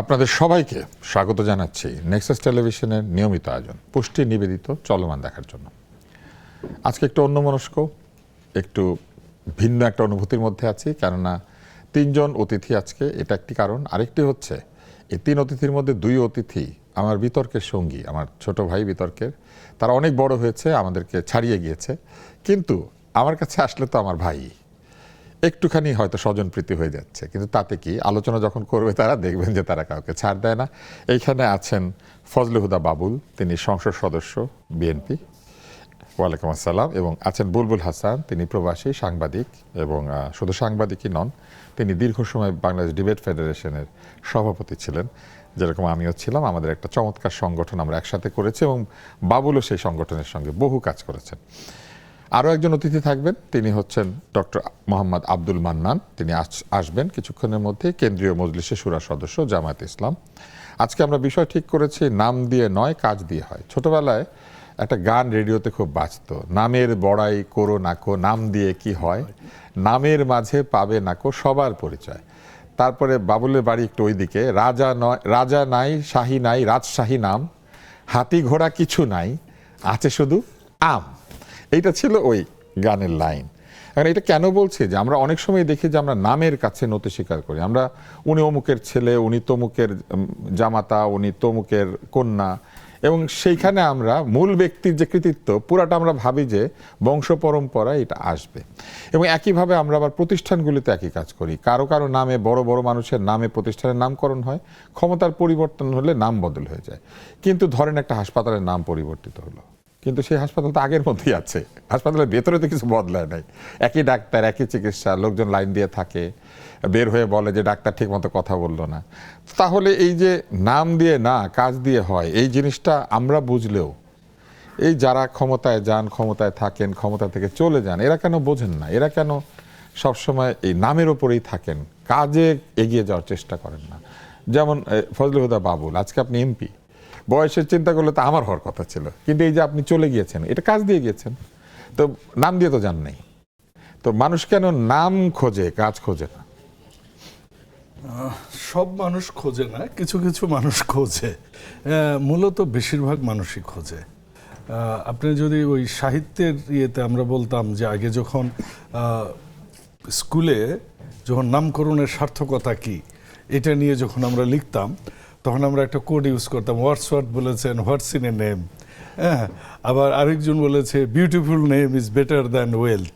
আপনাদের সবাইকে স্বাগত জানাচ্ছি নেক্সাস টেলিভিশনের নিয়মিত আয়োজন পুষ্টি নিবেদিত চলমান দেখার জন্য। আজকে একটু অন্যমনস্ক, একটু ভিন্ন একটা অনুভূতির মধ্যে আছি, কেননা তিনজন অতিথি আজকে, এটা একটি কারণ। আরেকটি হচ্ছে এই তিন অতিথির মধ্যে দুই অতিথি আমার বিতর্কের সঙ্গী, আমার ছোট ভাই বিতর্কের। তারা অনেক বড় হয়েছে, আমাদেরকে ছাড়িয়ে গিয়েছে, কিন্তু আমার কাছে আসলে তো আমার ভাই, একটুখানি হয়তো স্বজনপ্রীতি হয়ে যাচ্ছে, কিন্তু তাতে কি, আলোচনা যখন করবে তারা দেখবেন যে তারা কাউকে ছাড় দেয় না। এইখানে আছেন ফজলে হুদা বাবুল, তিনি সংসদ সদস্য বিএনপি, ওয়ালাইকুম আসসালাম। এবং আছেন বুলবুল হাসান, তিনি প্রবাসী সাংবাদিক, এবং শুধু সাংবাদিকই নন, তিনি দীর্ঘ সময় বাংলাদেশ ডিবেট ফেডারেশনের সভাপতি ছিলেন, যেরকম আমিও ছিলাম। আমাদের একটা চমৎকার সংগঠন আমরা একসাথে করেছি, এবং বাবুলও সেই সংগঠনের সঙ্গে বহু কাজ করেছেন। আরও একজন অতিথি থাকবেন, তিনি হচ্ছেন ডক্টর মোহাম্মদ আব্দুল মান্নান, তিনি আসবেন কিছুক্ষণের মধ্যে, কেন্দ্রীয় মজলিসে শুরা সদস্য, জামায়াত ইসলাম। আজকে আমরা বিষয় ঠিক করেছি, নাম দিয়ে নয়, কাজ দিয়ে হয়। ছোটবেলায় একটা গান রেডিওতে খুব বাজতো, নামের বড়াই করো নাকো, নাম দিয়ে কি হয়, নামের মাঝে পাবে নাকো সবার পরিচয়। তারপরে বাবুলের বাড়ি একটু ওইদিকে, রাজা নাই শাহী নাই রাজশাহী নাম, হাতি ঘোড়া কিছু নাই, আছে শুধু আম। এইটা ছিল ওই গানের লাইন। এখন এটা কেন বলছি, যে আমরা অনেক সময় দেখি যে আমরা নামের কাছে নতি স্বীকার করি। আমরা উনি অমুকের ছেলে, উনি তমুকের জামাতা, উনি তমুকের কন্যা, এবং সেইখানে আমরা মূল ব্যক্তির যে কৃতিত্ব পুরাটা আমরা ভাবি যে বংশ পরম্পরায় এটা আসবে। এবং একইভাবে আমরা আবার প্রতিষ্ঠানগুলিতে একই কাজ করি, কারো কারো নামে, বড় বড় মানুষের নামে প্রতিষ্ঠানের নামকরণ হয়, ক্ষমতার পরিবর্তন হলে নাম বদল হয়ে যায়। কিন্তু ধরেন একটা হাসপাতালের নাম পরিবর্তিত হলো, কিন্তু সেই হাসপাতাল তো আগের মধ্যেই আছে, হাসপাতালের ভেতরে তো কিছু বদলায় নাই, একই ডাক্তার, একই চিকিৎসা, লোকজন লাইন দিয়ে থাকে, বের হয়ে বলে যে ডাক্তার ঠিক মতো কথা বললো না। তাহলে এই যে নাম দিয়ে না, কাজ দিয়ে হয়, এই জিনিসটা আমরা বুঝলেও এই যারা ক্ষমতায় যান, ক্ষমতায় থাকেন, ক্ষমতা থেকে চলে যান, এরা কেন বোঝেন না? এরা কেন সবসময় এই নামের ওপরেই থাকেন, কাজে এগিয়ে যাওয়ার চেষ্টা করেন না? যেমন ফজলে হুদা বাবুল, আজকে আপনি এমপি, বয়সের চিন্তা করলে তো আমার হওয়ার কথা ছিল, কিন্তু এই যে আপনি চলে গিয়েছেন, এটা কাজ দিয়ে গিয়েছেন, তো নাম দিয়ে তো যান নাই। তো মানুষ কেন নাম খোঁজে, কাজ খোঁজে না? সব মানুষ খোঁজে না, কিছু কিছু মানুষ খোঁজে, মূলত বেশিরভাগ মানুষই খোঁজে। আপনি যদি ওই সাহিত্যের ইয়েতে আমরা বলতাম যে আগে যখন স্কুলে যখন নামকরণের সার্থকতা কি এটা নিয়ে যখন আমরা লিখতাম, তখন আমরা একটা কোড ইউজ করতাম, ওয়ার্ডসওয়ার্থ বলেছেন হোয়াটস ইন এ নেম। হ্যাঁ, আবার আরেকজন বলেছে beautiful name is better than wealth.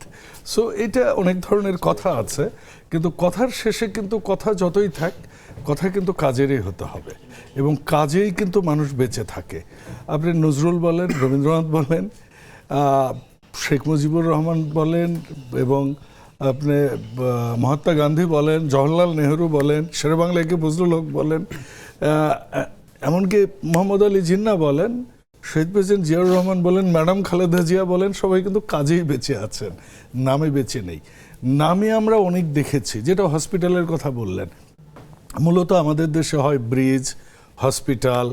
So এটা অনেক ধরনের কথা আছে, কিন্তু কথার শেষে কিন্তু কথা যতই থাক, কথা কিন্তু কাজেরই হতে হবে, এবং কাজেই কিন্তু মানুষ বেঁচে থাকে। আপনি নজরুল বলেন, রবীন্দ্রনাথ বলেন, শেখ মুজিবুর রহমান বলেন, এবং আপনি মহাত্মা গান্ধী বলেন, জওহরলাল নেহরু বলেন, শেরেবাংলা ফজলুল হক বলেন, এমনকি মোহাম্মদ আলী জিন্নাহ বলেন, শহীদ প্রেসিডেন্ট জিয়াউর রহমান বলেন, ম্যাডাম খালেদা জিয়া বলেন, সবাই কিন্তু কাজেই বেঁচে আছেন, নামে বেঁচে নেই। নামে আমরা অনেক দেখেছি, যেটা হসপিটালের কথা বললেন, মূলত আমাদের দেশে হয় ব্রিজ, হসপিটাল,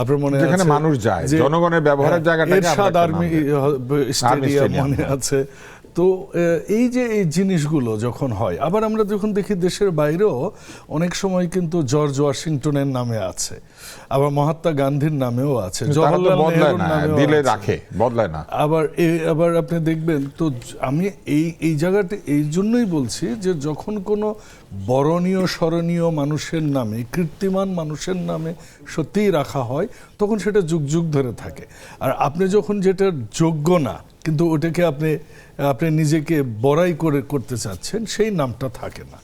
আপনার মনে আছে যেখানে মানুষ যায়, জনগণের ব্যবহারের জায়গাটা, এরশাদ আর্মি স্টেডিয়াম মনে আছে। তো এই যে এই জিনিসগুলো যখন হয়, আবার আমরা যখন দেখি দেশের বাইরেও অনেক সময় কিন্তু জর্জ ওয়াশিংটনের নামে আছে, আবার মহাত্মা গান্ধীর নামেও আছে, জওহরলাল নেহরুর নামেও আছে, বদলায় না। আবার আপনি দেখবেন, তো আমি এই জায়গাতে এই জন্যই বলছি যে যখন কোনো বরণীয় স্মরণীয় মানুষের নামে, কীর্তিমান মানুষের নামে সত্যিই রাখা হয়, তখন সেটা যুগ যুগ ধরে থাকে। আর আপনি যখন যেটা যোগ্য না, কিন্তু ওটাকে আপনি নিজেকে বড়াই করতে চাচ্ছেন, সেই নামটা থাকে না।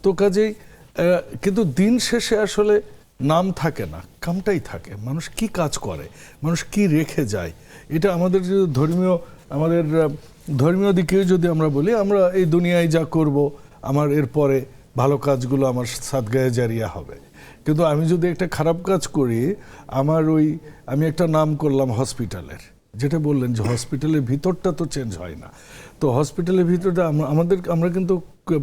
তো কাজেই কিন্তু দিন শেষে আসলে নাম থাকে না, কামটাই থাকে। মানুষ কি কাজ করে, মানুষ কি রেখে যায়, এটা আমাদের যদি আমাদের ধর্মীয় দিকেও যদি আমরা বলি, আমরা এই দুনিয়ায় যা করব, আমার এরপরে ভালো কাজগুলো আমার সাদগায়ে জারিয়া হবে। কিন্তু আমি যদি একটা খারাপ কাজ করি, আমি একটা নাম করলাম হসপিটালের, যেটা বললেন যে হসপিটালের ভিতরটা তো চেঞ্জ হয় না। তো হসপিটালের ভিতরটা আমরা কিন্তু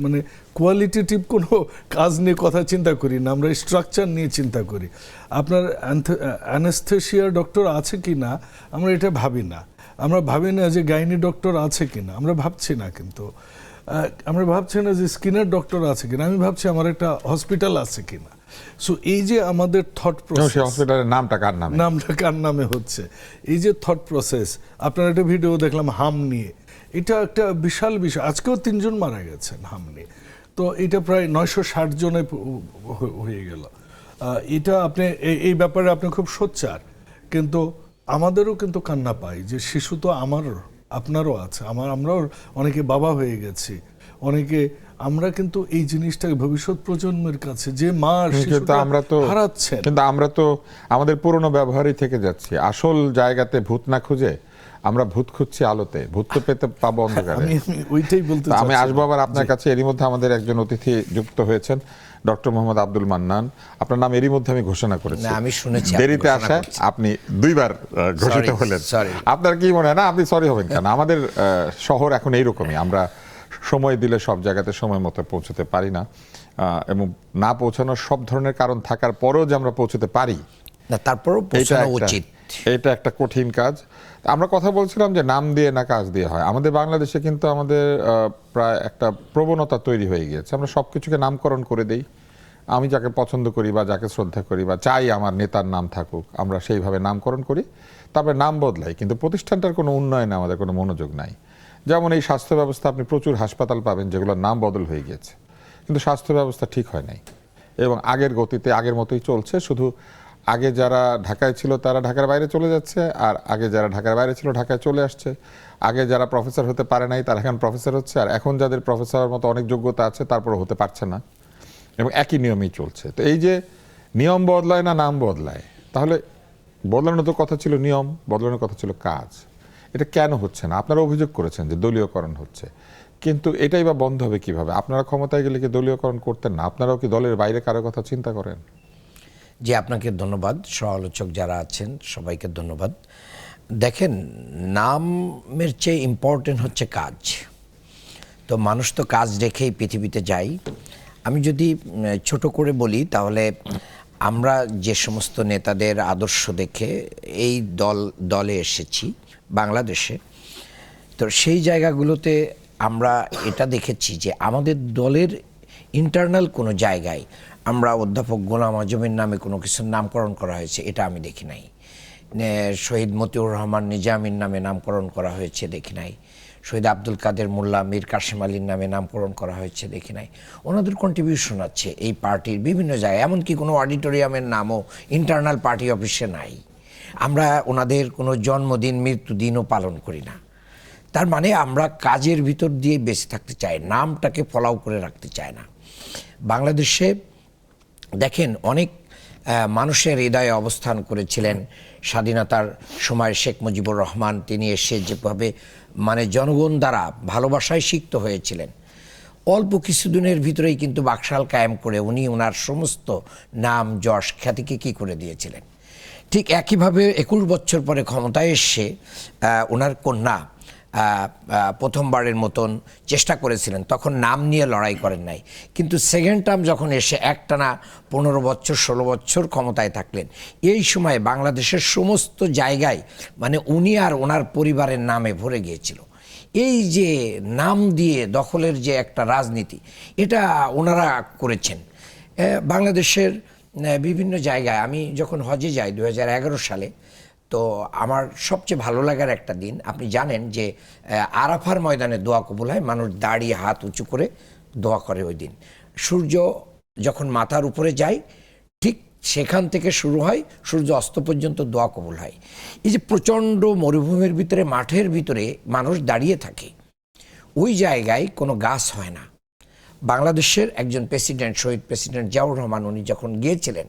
মানে কোয়ালিটেটিভ কোনো কাজ নিয়ে কথা চিন্তা করি না, আমরা স্ট্রাকচার নিয়ে চিন্তা করি। আপনার অ্যানেস্থেশিয়ার ডক্টর আছে কি না, আমরা এটা ভাবি না। আমরা ভাবি না যে গাইনি ডক্টর আছে কি না, আমরা ভাবছি না। কিন্তু আমরা ভাবছি না যে স্কিনের ডক্টর আছে কিনা, আমি ভাবছি আমার একটা হসপিটাল আছে কিনা। সো এই যে আমাদের থট সেই প্রসেস, হসপিটালের নামটা কার নামে? নামটা কার নামে হচ্ছে, এই যে থট প্রসেস, আপনার একটা ভিডিও দেখলাম হাম নিয়ে, এটা একটা বিশাল বিষয়। আজকেও 3 জন মারা গেছেন হাম নিয়ে, তো এটা প্রায় 960 জনে হয়ে গেল। এটা আপনি এই ব্যাপারে আপনি খুব সোচ্চার, কিন্তু আমাদেরও কিন্তু কান্না পাই যে শিশু তো আপনারও আছে, আমরাও অনেকে বাবা হয়ে গেছি, অনেকে আমরা কিন্তু এই জিনিসটাকে ভবিষ্যৎ প্রজন্মের কাছে যে মা শিশুটা হারাচ্ছেন, কিন্তু আমরা তো আমাদের পুরনো ব্যবহারই থেকে যাচ্ছি। আসল জায়গাতে ভূত না খুঁজে আমরা ভূত খুঁজছি আলোতে, ভূত তো পেতে পাবো অন্ধকারে। আমি ওইটাই বলতে চাচ্ছি। আমি আসবো আবার আপনার কাছে। এরই মধ্যে আমাদের একজন অতিথি যুক্ত হয়েছেন, ডক্টর মোহাম্মদ আব্দুল মান্নান। আপনার নাম এরই মধ্যে আমি ঘোষণা করেছি, আমি শুনেছি দেরিতে আসা আপনি 2 বার ঘোষিত হলেন। আপনার কি মনে হয় না আপনি সরি হবেন কেন? আমাদের শহর এখন এইরকমই, আমরা সময় দিলে সব জায়গাতে সময় মতো পৌঁছতে পারি না, এবং না পৌঁছানোর সব ধরনের কারণ থাকার পরেও যে আমরা পৌঁছতে পারি না, তারপরও পৌঁছানো উচিত। এটা একটা কঠিন কাজ। আমরা কথা বলছিলাম যে নাম দিয়ে না কাজ দিয়ে হয়। আমাদের বাংলাদেশে কিন্তু আমাদের প্রায় একটা প্রবণতা তৈরি হয়ে গিয়েছে, আমরা সবকিছুকে নামকরণ করে দেই। আমি যাকে পছন্দ করি বা যাকে শ্রদ্ধা করি বা চাই আমার নেতার নাম থাকুক, আমরা সেইভাবে নামকরণ করি, তারপরে নাম বদলাই, কিন্তু প্রতিষ্ঠানটার কোনো উন্নয়নে আমাদের কোনো মনোযোগ নাই। যেমন এই স্বাস্থ্য ব্যবস্থা, আপনি প্রচুর হাসপাতাল পাবেন যেগুলোর নাম বদল হয়ে গিয়েছে, কিন্তু স্বাস্থ্য ব্যবস্থা ঠিক হয় নাই এবং আগের গতিতে আগের মতোই চলছে। শুধু আগে যারা ঢাকায় ছিল তারা ঢাকার বাইরে চলে যাচ্ছে, আর আগে যারা ঢাকার বাইরে ছিল ঢাকায় চলে আসছে। আগে যারা প্রফেসর হতে পারে নাই তারা এখন প্রফেসর হচ্ছে, আর এখন যাদের প্রফেসরের মতো অনেক যোগ্যতা আছে তারপরে হতে পারছে না, এবং একই নিয়মই চলছে। তো এই যে নিয়ম বদলায় না নাম বদলায়, তাহলে বদলানোর তো কথা ছিল নিয়ম, বদলানোর কথা ছিল কাজ। এটা কেন হচ্ছে না? আপনারা অভিযোগ করেছেন যে দলীয়করণ হচ্ছে, কিন্তু এটাই বা বন্ধ হবে কিভাবে? আপনারা ক্ষমতায় গেলে কি দলীয়করণ করতেন না? আপনারাও কি দলের বাইরে কারো কথা চিন্তা করেন? জি, আপনাকে ধন্যবাদ। সহ-আলোচক যারা আছেন সবাইকে ধন্যবাদ। দেখেন, নামের চেয়ে ইম্পর্টেন্ট হচ্ছে কাজ। তো মানুষ তো কাজ রেখেই পৃথিবীতে যায়। আমি যদি ছোট করে বলি, তাহলে আমরা যে সমস্ত নেতাদের আদর্শ দেখে এই দলে এসেছি বাংলাদেশে, তো সেই জায়গাগুলোতে আমরা এটা দেখেছি যে আমাদের দলের ইন্টারনাল কোনো জায়গায় আমরা অধ্যাপক গোলাম আজমের নামে কোনো কিছুর নামকরণ করা হয়েছে এটা আমি দেখি নাই। শহীদ মতিউর রহমান নিজামীর নামে নামকরণ করা হয়েছে দেখি নাই। শহীদ আব্দুল কাদের মোল্লা, মীর কাসেম আলীর নামে নামকরণ করা হয়েছে দেখি নাই। ওনাদের কন্ট্রিবিউশন আছে এই পার্টির বিভিন্ন জায়গায়, এমনকি কোনো অডিটোরিয়ামের নামও ইন্টারনাল পার্টি অফিসে নাই। আমরা ওনাদের কোনো জন্মদিন মৃত্যুদিনও পালন করি না। তার মানে আমরা কাজের ভিতর দিয়ে বেঁচে থাকতে চাই, নামটাকে ফলাও করে রাখতে চাই না। বাংলাদেশে দেখেন, অনেক মানুষের হৃদয়ে অবস্থান করেছিলেন স্বাধীনতার সময় শেখ মুজিবুর রহমান। তিনি এসে যেভাবে মানে জনগণ দ্বারা ভালোবাসায় সিক্ত হয়েছিলেন, অল্প কিছুদিনের ভিতরেই কিন্তু বাকশাল কায়েম করে উনি ওনার সমস্ত নাম যশ খ্যাতিকে কী করে দিয়েছিলেন। ঠিক একইভাবে 21 বছর পরে ক্ষমতায় এসে ওনার কন্যা প্রথমবারের মতন চেষ্টা করেছিলেন, তখন নাম নিয়ে লড়াই করেন নাই, কিন্তু সেকেন্ড টার্ম যখন এসে একটানা 15 বছর 16 বছর ক্ষমতায় থাকলেন, এই সময় বাংলাদেশের সমস্ত জায়গায় মানে উনি আর ওনার পরিবারের নামে ভরে গিয়েছিল। এই যে নাম দিয়ে দখলের যে একটা রাজনীতি, এটা ওনারা করেছেন বাংলাদেশের বিভিন্ন জায়গায়। আমি যখন হজে যাই 2011 সালে, তো আমার সবচেয়ে ভালো লাগার একটা দিন, আপনি জানেন যে আরাফার ময়দানে দোয়া কবুল হয়, মানুষ দাঁড়িয়ে হাত উঁচু করে দোয়া করে ওই দিন। সূর্য যখন মাথার উপরে যায় ঠিক সেখান থেকে শুরু হয়, সূর্য অস্ত পর্যন্ত দোয়া কবুল হয়। এই যে প্রচণ্ড মরুভূমির ভিতরে, মাঠের ভিতরে মানুষ দাঁড়িয়ে থাকে, ওই জায়গায় কোনো গাছ হয় না। বাংলাদেশের একজন প্রেসিডেন্ট, শহীদ প্রেসিডেন্ট জিয়াউর রহমান, উনি যখন গিয়েছিলেন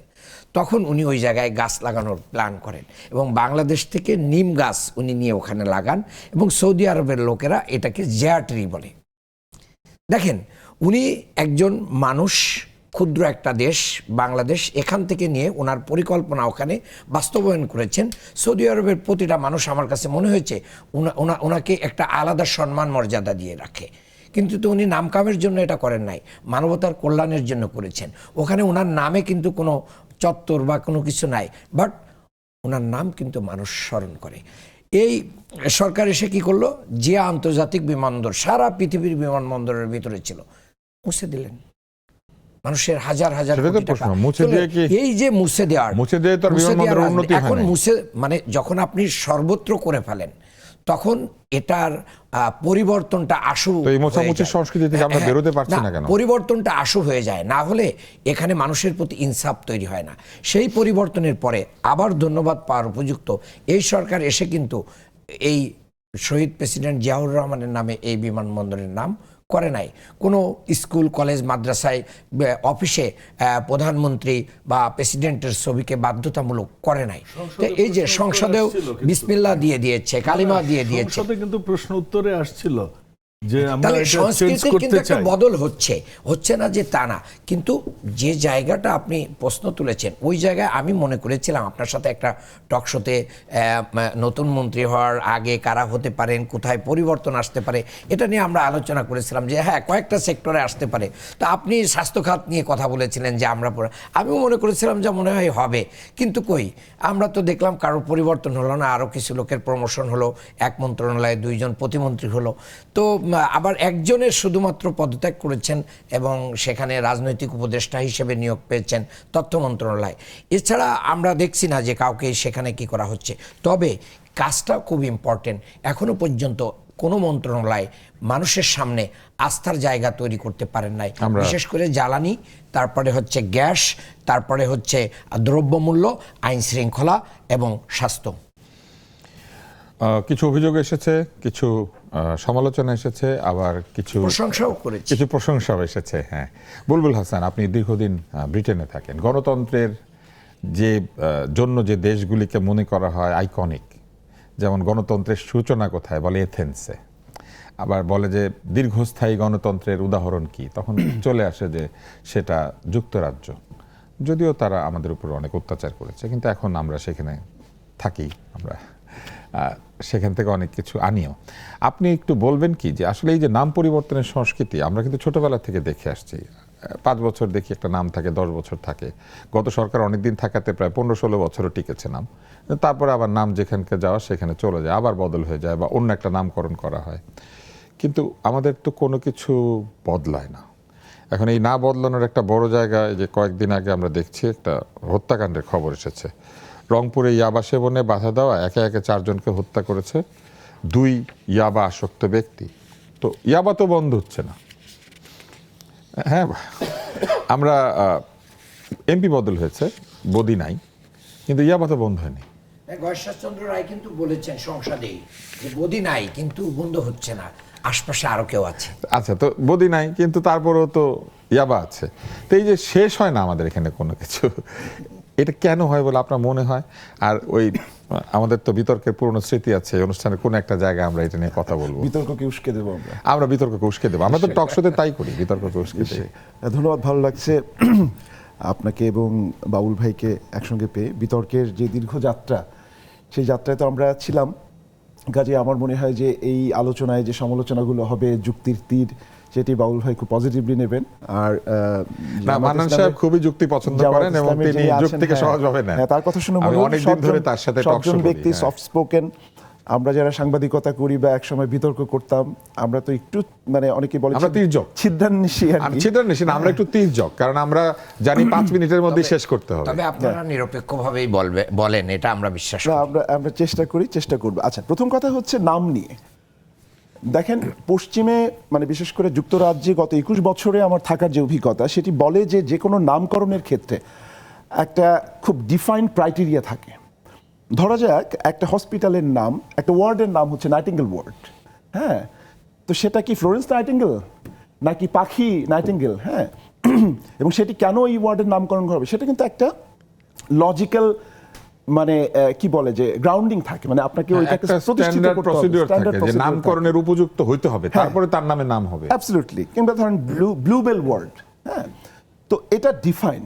তখন উনি ওই জায়গায় গাছ লাগানোর প্ল্যান করেন এবং বাংলাদেশ থেকে নিম গাছ উনি নিয়ে ওখানে লাগান, এবং সৌদি আরবের লোকেরা এটাকে জিয়া ট্রি বলে। দেখেন, উনি একজন মানুষ, ক্ষুদ্র একটা দেশ বাংলাদেশ, এখান থেকে নিয়ে ওনার পরিকল্পনা ওখানে বাস্তবায়ন করেছেন। সৌদি আরবের প্রতিটা মানুষ আমার কাছে মনে হয়েছে ওনাকে একটা আলাদা সম্মান মর্যাদা দিয়ে রাখে, কিন্তু তো উনি নামকামের জন্য এটা করেন নাই, মানবতার কল্যাণের জন্য করেছেন। ওখানে ওনার নামে কিন্তু কোনো চত্বর বা কোনো কিছু নাই, বাট ওনার নাম কিন্তু মানুষ স্মরণ করে। এই সরকার এসে কী করলো, জিয়া আন্তর্জাতিক বিমানবন্দর সারা পৃথিবীর বিমানবন্দরের ভিতরে ছিল, মুছে দিলেন। মানুষের হাজার হাজার সেটাই তো কোটি টাকা প্রশ্ন, মুছে চলে- দিয়ে কি- এই যে মুছে দেওয়ার মুছে দিয়ে তো আর মুছে বিমানবন্দরের দেওয়ার উন্নতি হয় এখন নাই। মুছে মানে যখন আপনি সর্বত্র করে ফেলেন তখন এটার পরিবর্তনটা আশু তো এই মোছামুছির হয়ে যায়। সংস্কৃতি থেকে আমরা হ্যাঁ, বেরোতে পারছি না কেন? পরিবর্তনটা আশু হয়ে যায়, না হলে এখানে মানুষের প্রতি ইনসাফ তৈরি হয় না। সেই পরিবর্তনের পরে আবার ধন্যবাদ পাওয়ার উপযুক্ত এই সরকার এসে কিন্তু এই শহীদ প্রেসিডেন্ট জিয়াউর রহমানের নামে এই বিমানবন্দরের নাম করে নাই। কোনো স্কুল কলেজ মাদ্রাসায় অফিসে প্রধানমন্ত্রী বা প্রেসিডেন্টের ছবিকে বাধ্যতামূলক করে নাই। তো এই যে সংসদেও বিসমিল্লাহ দিয়ে দিয়েছে, কালিমা দিয়ে দিয়েছে, সংসদে কিন্তু প্রশ্ন উত্তরে আসছিল যে আমরা তাহলে এটা চেঞ্জ সংস্কৃতির করতে কিন্তু একটা চাই। বদল হচ্ছে না যে তা না, কিন্তু যে জায়গাটা আপনি প্রশ্ন তুলেছেন ওই জায়গায় আমি মনে করেছিলাম আপনার সাথে একটা টক শোতে নতুন মন্ত্রী হওয়ার আগে কারা হতে পারেন, কোথায় পরিবর্তন আসতে পারে, এটা নিয়ে আমরা আলোচনা করেছিলাম যে হ্যাঁ কয়েকটা সেক্টরে আসতে পারে। তো আপনি স্বাস্থ্য খাত নিয়ে কথা বলেছিলেন যে আমিও মনে করেছিলাম যে মনে হয় হবে, কিন্তু কই আমরা তো দেখলাম কারোর পরিবর্তন হলো না, আরও কিছু লোকের প্রমোশন হলো, এক মন্ত্রণালয়ে 2 জন প্রতিমন্ত্রী হলো। তো আবার একজনের শুধুমাত্র পদত্যাগ করেছেন এবং সেখানে রাজনৈতিক উপদেষ্টা হিসেবে নিয়োগ পেয়েছেন তথ্য মন্ত্রণালয়। এছাড়া আমরা দেখছি না যে কাউকে সেখানে কি করা হচ্ছে। তবে কাজটা খুব ইম্পর্টেন্ট। এখনো পর্যন্ত কোনো মন্ত্রণালয় মানুষের সামনে আস্থার জায়গা তৈরি করতে পারেন নাই, বিশেষ করে জ্বালানি, তারপরে হচ্ছে গ্যাস, তারপরে হচ্ছে দ্রব্যমূল্য, আইন শৃঙ্খলা এবং স্বাস্থ্য। কিছু অভিযোগ এসেছে, কিছু সমালোচনা এসেছে, আবার কিছু প্রশংসাও করেছি। কিছু প্রশংসাও এসেছে। হ্যাঁ, বুলবুল হাসান, আপনি দীর্ঘদিন ব্রিটেনে থাকেন। গণতন্ত্রের যে জন্য যে দেশগুলিকে মনে করা হয় আইকনিক, যেমন গণতন্ত্রের সূচনা কোথায় বলে এথেন্সে, আবার বলে যে দীর্ঘস্থায়ী গণতন্ত্রের উদাহরণ কি, তখন চলে আসে যে সেটা যুক্তরাজ্য। যদিও তারা আমাদের উপর অনেক অত্যাচার করেছে, কিন্তু এখন আমরা সেখানে থাকি, আমরা সেখান থেকে অনেক কিছু আনিও। আপনি একটু বলবেন কি যে আসলে এই যে নাম পরিবর্তনের সংস্কৃতি আমরা কিন্তু ছোটবেলা থেকে দেখে আসছি। 5 বছর দেখি একটা নাম থাকে, 10 বছর থাকে। গত সরকার অনেকদিন থাকাতে প্রায় 15-16 বছরও টিকেছে নাম। তারপরে আবার নাম যেখানকে যাওয়া সেখানে চলে যায়, আবার বদল হয়ে যায় বা অন্য একটা নামকরণ করা হয়। কিন্তু আমাদের তো কোনো কিছু বদলায় না। এখন এই না বদলানোর একটা বড় জায়গায় যে কয়েকদিন আগে আমরা দেখছি একটা হত্যাকাণ্ডের খবর এসেছে। রংপুরে ইয়াবা সেবনে বাধা দেওয়া একে একে 4 জনকে হত্যা করেছে 2 ইয়াবা আসক্ত ব্যক্তি। তো ইয়াবা তো বন্ধ হচ্ছে না। হ্যাঁ, আমরা এমপি বদল হয়েছে, বদি নাই, কিন্তু ইয়াবা তো বন্ধ হয়নি। গয়েশ্বরচন্দ্র রায় কিন্তু বলেছেন সংসদেই যে বদি নাই কিন্তু বন্ধ হচ্ছে না, আশপাশে আরো কেউ আছে। আচ্ছা, তো বদি নাই কিন্তু তারপরেও তো ইয়াবা আছে। তো এই যে শেষ হয় না আমাদের এখানে কোনো কিছু, এটা কেন হয় বলে আপনার মনে হয়? আর ওই আমাদের তো বিতর্কের পুরনো স্মৃতি আছে, অনুষ্ঠানের কোন একটা জায়গায় আমরা এটা নিয়ে কথা বলবো, বিতর্ককে উস্কে দেবো আমরা বিতর্ককে উস্কে দেবো। আমরা তো টক শোতে তাই করি, বিতর্ককে উস্কে দিই। ধন্যবাদ, ভালো লাগছে আপনাকে এবং বাউল ভাইকে একসঙ্গে পেয়ে। বিতর্কের যে দীর্ঘ যাত্রা, সেই যাত্রায় তো আমরা ছিলাম। কাজে আমার মনে হয় যে এই আলোচনায় যে সমালোচনাগুলো হবে যুক্তির তীর, সেটি বাউল ভাই খুব পজিটিভলি নেবেন। আর না, মান্নান সাহেব খুবই যুক্তি পছন্দ করেন এবং তিনি যুক্তিকে সহজভাবে নেন। তার কথা শুনে আমি অনেকদিন ধরে তার সাথে টক শো করি। ব্যক্তি সফট স্পোকেন। আমরা যারা সাংবাদিকতা করি বা একসময় বিতর্ক করতাম, আমরা তো একটু মানে অনেকে বলে আমরা তির্যক, ছিদ্রান্বেষী আর কি। ছিদ্রান্বেষী না, আমরা একটু তির্যক, কারণ আমরা জানি 5 মিনিটের মধ্যে শেষ করতে হবে। তবে আপনারা নিরপেক্ষভাবেই বলেন, এটা আমরা বিশ্বাস না, করি। আমরা চেষ্টা করব। আচ্ছা, প্রথম কথা হচ্ছে নাম নিয়ে। দেখেন, পশ্চিমে মানে বিশেষ করে যুক্তরাজ্যে গত 21 বছরে আমার থাকার যে অভিজ্ঞতা, সেটি বলে যে যে কোনো নামকরণের ক্ষেত্রে একটা খুব ডিফাইন্ড ক্রাইটেরিয়া থাকে। ধরা যাক একটা হসপিটালের নাম, একটা ওয়ার্ডের নাম হচ্ছে নাইটিঙ্গেল ওয়ার্ড। হ্যাঁ, তো সেটা কি ফ্লোরেন্স নাইটিঙ্গেল নাকি পাখি নাইটিঙ্গেল? হ্যাঁ, এবং সেটি কেন এই ওয়ার্ডের নামকরণ করা হবে, সেটা কিন্তু একটা লজিক্যাল মানে কি বলে যে গ্রাউন্ডিং থাকে, মানে আপনাকে ওইটাকে প্রতিষ্ঠিত করতে হবে, স্ট্যান্ডার্ড থাকে যে নামকরণের উপযুক্ত হইতে হবে, তারপরে তার নামে নাম হবে। অ্যাবসলিউটলি। কিংবা ধরেন ব্লুবেল ওয়ার্ড, হ্যাঁ, তো এটা ডিফাইন।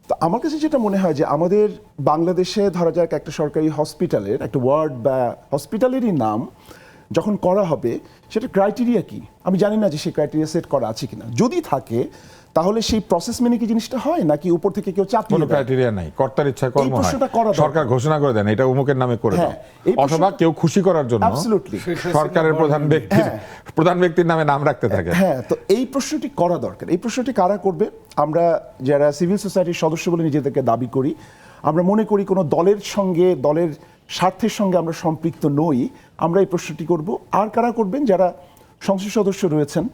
তো আমার কাছে যেটা মনে হয় যে আমাদের বাংলাদেশে ধরা যাক একটা সরকারি হসপিটালের একটা ওয়ার্ড বা হসপিটালেরই নাম যখন করা হবে, সেটা ক্রাইটেরিয়া কি আমি জানি না যে সেই ক্রাইটেরিয়া সেট করা আছে কিনা। যদি থাকে তাহলে সেই প্রসেস মেনে কি জিনিসটা হয় নাকি উপর থেকে কেউ চাপ কোনো ক্রাইটেরিয়া নাই, কর্তার ইচ্ছায় কর্ম হয়, প্রশ্নটা করা দরকার। সরকার ঘোষণা করে দেন এটা অমুকের নামে করে দাও, হ্যাঁ, এই অথবা প্রশ্নটা- কেউ খুশি করার জন্য Absolutely। সরকারের প্রধান ব্যক্তির নামে নাম রাখতে থাকে। হ্যাঁ, তো এই প্রশ্নটি করা দরকার। এই প্রশ্নটি কারা করবে? আমরা যারা সিভিল সোসাইটির সদস্য বলে নিজেদেরকে দাবি করি, আমরা মনে করি কোনো দলের সঙ্গে, দলের স্বার্থের সঙ্গে আমরা সম্পৃক্ত নই, আমরা এই প্রশ্নটি করব। আর কারা করবেন? যারা সংসদ সদস্য রয়েছেন,